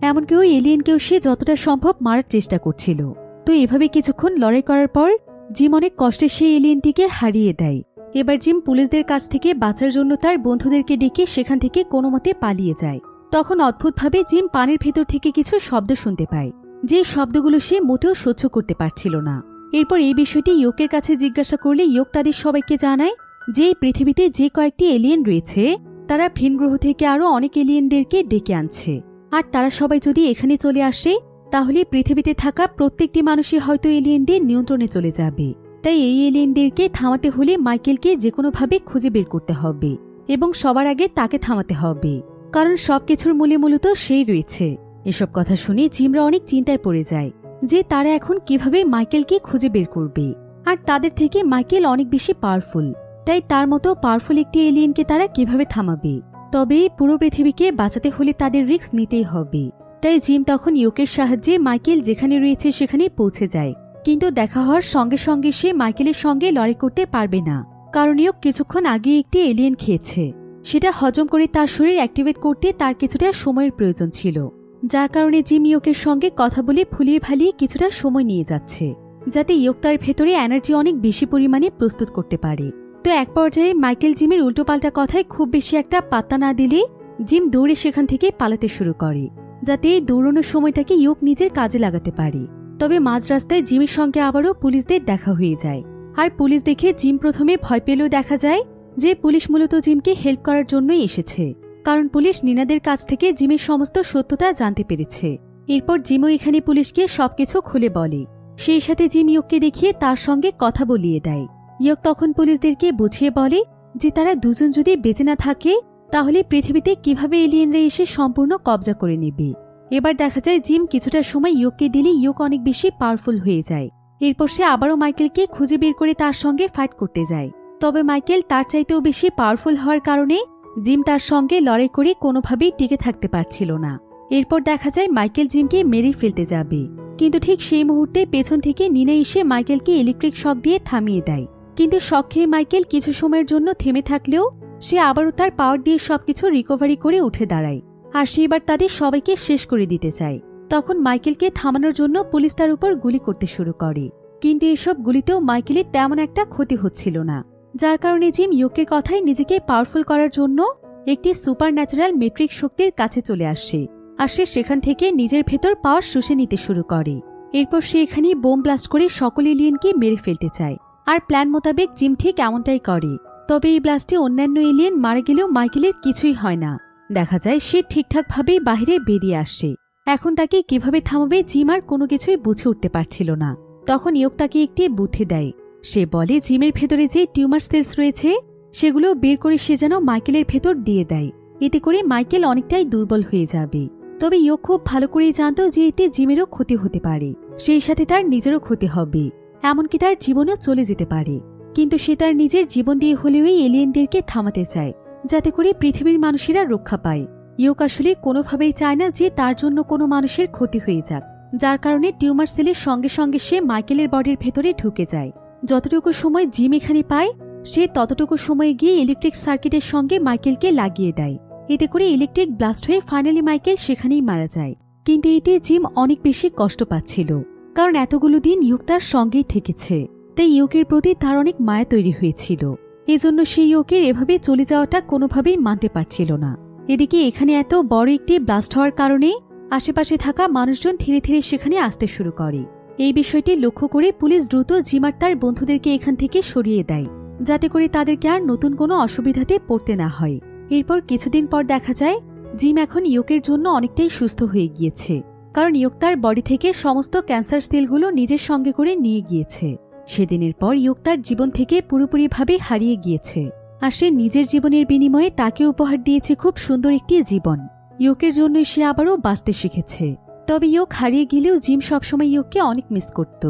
এমনকি ওই এলিয়েনকেও সে যতটা সম্ভব মারার চেষ্টা করছিল। তো এভাবে কিছুক্ষণ লড়াই করার পর জিম অনেক কষ্টে সেই এলিয়েনটিকে হারিয়ে দেয়। এবার জিম পুলিশদের কাছ থেকে বাঁচার জন্য তার বন্ধুদেরকে ডেকে সেখান থেকে কোনো মতে পালিয়ে যায়। তখন অদ্ভুতভাবে জিম পানির ভেতর থেকে কিছু শব্দ শুনতে পায়, যে শব্দগুলো সে মোটেও সহ্য করতে পারছিল না। এরপর এই বিষয়টি ইয়োকের কাছে জিজ্ঞাসা করলে ইয়োক তাদের সবাইকে জানায় যে এই পৃথিবীতে যে কয়েকটি এলিয়েন রয়েছে তারা ভিন গ্রহ থেকে আরও অনেক এলিয়েনদেরকে ডেকে আনছে, আর তারা সবাই যদি এখানে চলে আসে তাহলে পৃথিবীতে থাকা প্রত্যেকটি মানুষই হয়তো এলিয়েনদের নিয়ন্ত্রণে চলে যাবে। তাই এই এলিয়েনদেরকে থামাতে হলে মাইকেলকে যে কোনোভাবে খুঁজে বের করতে হবে এবং সবার আগে তাকে থামাতে হবে, কারণ সবকিছুর মূলে মূলত সেই রয়েছে। এসব কথা শুনে জিমরা অনেক চিন্তায় পড়ে যায় যে তারা এখন কিভাবে মাইকেলকে খুঁজে বের করবে। আর তাদের থেকে মাইকেল অনেক বেশি পাওয়ারফুল, তাই তার মতো পাওয়ারফুল একটি এলিয়েনকে তারা কিভাবে থামাবে। তবে পুরো পৃথিবীকে বাঁচাতে হলে তাদের রিস্ক নিতেই হবে। তাই জিম তখন ইয়োকের সাহায্যে মাইকেল যেখানে রয়েছে সেখানে পৌঁছে যায়। কিন্তু দেখা হওয়ার সঙ্গে সঙ্গে সে মাইকেলের সঙ্গে লড়াই করতে পারবে না, কারণ ইয়োক কিছুক্ষণ আগে একটি এলিয়েন খেয়েছে। সেটা হজম করে তার শরীর অ্যাক্টিভেট করতে তার কিছুটা সময়ের প্রয়োজন ছিল, যার কারণে জিম ইয়োকের সঙ্গে কথা বলে ফুলিয়ে ভালিয়ে কিছুটা সময় নিয়ে যাচ্ছে, যাতে ইয়োক তার ভেতরে এনার্জি অনেক বেশি পরিমাণে প্রস্তুত করতে পারে। তো এক পর্যায়ে মাইকেল জিমের উল্টোপাল্টা কথায় খুব বেশি একটা পাত্তা না দিলে জিম দৌড়ে সেখান থেকে পালাতে শুরু করে, যাতে এই দৌড়ানোর সময়টাকে ইয়োক নিজের কাজে লাগাতে পারে। তবে মাঝ রাস্তায় জিমের সঙ্গে আবারও পুলিশদের দেখা হয়ে যায়, আর পুলিশ দেখে জিম প্রথমে ভয় পেলেও দেখা যায় যে পুলিশ মূলত জিমকে হেল্প করার জন্যই এসেছে, কারণ পুলিশ নিনাদের কাছ থেকে জিমের সমস্ত সত্যতা জানতে পেরেছে। এরপর জিমও এখানে পুলিশকে সবকিছু খুলে বলে। সেই সাথে জিম ইয়োককে দেখিয়ে তার সঙ্গে কথা বলিয়ে দেয়। ইয়োক তখন পুলিশদেরকে বুঝিয়ে বলে যে তারা দুজন যদি বেঁচে না থাকে তাহলে পৃথিবীতে কিভাবে এলিয়েনরা এসে সম্পূর্ণ কবজা করে নেবে। এবার দেখা যায় জিম কিছুটা সময় ইয়োককে দিলে ইয়োক অনেক বেশি পাওয়ারফুল হয়ে যায়। এরপর সে আবারও মাইকেলকে খুঁজে বের করে তার সঙ্গে ফাইট করতে যায়। তবে মাইকেল তার চাইতেও বেশি পাওয়ারফুল হওয়ার কারণে জিম তার সঙ্গে লড়াই করে কোনোভাবেই টিকে থাকতে পারছিল না। এরপর দেখা যায় মাইকেল জিমকে মেরে ফেলতে যাবে, কিন্তু ঠিক সেই মুহূর্তে পেছন থেকে নিনা এসে মাইকেলকে ইলেকট্রিক শক দিয়ে থামিয়ে দেয়। কিন্তু শক খেয়ে মাইকেল কিছু সময়ের জন্য থেমে থাকলেও সে আবারও তার পাওয়ার দিয়ে সবকিছু রিকভারি করে উঠে দাঁড়ায়, আর সে এবার তাদের সবাইকে শেষ করে দিতে চায়। তখন মাইকেলকে থামানোর জন্য পুলিশ তার উপর গুলি করতে শুরু করে, কিন্তু এসব গুলিতেও মাইকেলের তেমন একটা ক্ষতি হচ্ছিল না, যার কারণে জিম ইয়োকের কথায় নিজেকে পাওয়ারফুল করার জন্য একটি সুপার ন্যাচারাল মেট্রিক শক্তির কাছে চলে আসে, আর সে সেখান থেকে নিজের ভেতর পাওয়ার শুষে নিতে শুরু করে। এরপর সে এখানে বোম ব্লাস্ট করে সকল এলিয়েনকে মেরে ফেলতে চায়, আর প্ল্যান মোতাবেক জিম ঠিক এমনটাই করে। তবে এই ব্লাস্টে অন্যান্য এলিয়েন মারা গেলেও মাইকেলের কিছুই হয় না। দেখা যায় সে ঠিকঠাকভাবেই বাহিরে বেরিয়ে আসে। এখন তাকে কিভাবে থামাবে জিম আর কোনো কিছুই বুঝে উঠতে পারছিল না। তখন ইয়ক তাকে একটি বুদ্ধি দেয়। সে বলে জিমের ভেতরে যে টিউমার সেলস রয়েছে সেগুলো বের করে সে যেন মাইকেলের ভেতর দিয়ে দেয়, এতে করে মাইকেল অনেকটাই দুর্বল হয়ে যাবে। তবে ইয়ক খুব ভালো করেই জানত যে এতে জিমেরও ক্ষতি হতে পারে, সেই সাথে তার নিজেরও ক্ষতি হবে, এমনকি তার জীবনও চলে যেতে পারে। কিন্তু সে তার নিজের জীবন দিয়ে হলেও এই এলিয়েনদেরকে থামাতে চায়, যাতে করে পৃথিবীর মানুষেরা রক্ষা পায়। ইয়ক আসলে কোনোভাবেই চায় না যে তার জন্য কোনো মানুষের ক্ষতি হয়ে যাক, যার কারণে টিউমার সেলের সঙ্গে সঙ্গে সে মাইকেলের বডির ভেতরে ঢুকে যায়। যতটুকু সময় জিম এখানে পায় সে ততটুকু সময়ে গিয়ে ইলেকট্রিক সার্কিটের সঙ্গে মাইকেলকে লাগিয়ে দেয়, এতে করে ইলেকট্রিক ব্লাস্ট হয়ে ফাইনালি মাইকেল সেখানেই মারা যায়। কিন্তু এতে জিম অনেক বেশি কষ্ট পাচ্ছিল, কারণ এতগুলো দিন ইয়ক তার সঙ্গেই থেকেছে, তাই ইয়কের প্রতি তার অনেক মায়া তৈরি হয়েছিল। এজন্য সে ইয়কের এভাবে চলে যাওয়াটা কোনোভাবেই মানতে পারছিল না। এদিকে এখানে এত বড় একটি ব্লাস্ট হওয়ার কারণে আশেপাশে থাকা মানুষজন ধীরে ধীরে সেখানে আসতে শুরু করে। এই বিষয়টি লক্ষ্য করে পুলিশ দ্রুত জিম আর তার বন্ধুদেরকে এখান থেকে সরিয়ে দেয়, যাতে করে তাদেরকে আর নতুন কোনো অসুবিধাতে পড়তে না হয়। এরপর কিছুদিন পর দেখা যায় জিম এখন ইয়কের জন্য অনেকটাই সুস্থ হয়ে গিয়েছে, কারণ ইয়ক তার বডি থেকে সমস্ত ক্যান্সার সেলগুলো নিজের সঙ্গে করে নিয়ে গিয়েছে। সেদিনের পর ইয়ক তার জীবন থেকে পুরোপুরিভাবে হারিয়ে গিয়েছে, আর সে নিজের জীবনের বিনিময়ে তাকে উপহার দিয়েছে খুব সুন্দর একটি জীবন। ইয়কের জন্যই সে আবারও বাঁচতে শিখেছে। তবে ইয়ক হারিয়ে গেলেও জিম সবসময় ইয়ককে অনেক মিস করত,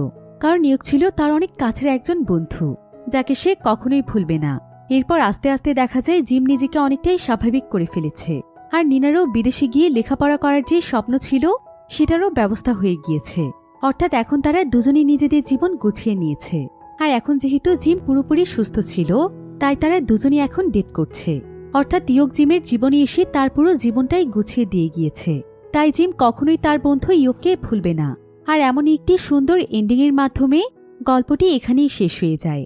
কারণ ইয়ক ছিল তার অনেক কাছের একজন বন্ধু, যাকে সে কখনোই ভুলবে না। এরপর আস্তে আস্তে দেখা যায় জিম নিজেকে অনেকটাই স্বাভাবিক করে ফেলেছে, আর নিনারও বিদেশে গিয়ে লেখাপড়া করার যে স্বপ্ন ছিল সেটারও ব্যবস্থা হয়ে গিয়েছে। অর্থাৎ এখন তারা দুজনেই নিজেদের জীবন গুছিয়ে নিয়েছে। আর এখন যেহেতু জিম পুরোপুরি সুস্থ ছিল, তাই তারা দুজনেই এখন ডেট করছে। অর্থাৎ ইয়ক জিমের জীবনে এসে তার পুরো জীবনটাই গুছিয়ে দিয়ে গিয়েছে। তাই জিম কখনোই তার বন্ধু ইয়ককে ভুলবে না। আর এমন একটি সুন্দর এন্ডিংয়ের মাধ্যমে গল্পটি এখানেই শেষ হয়ে যায়।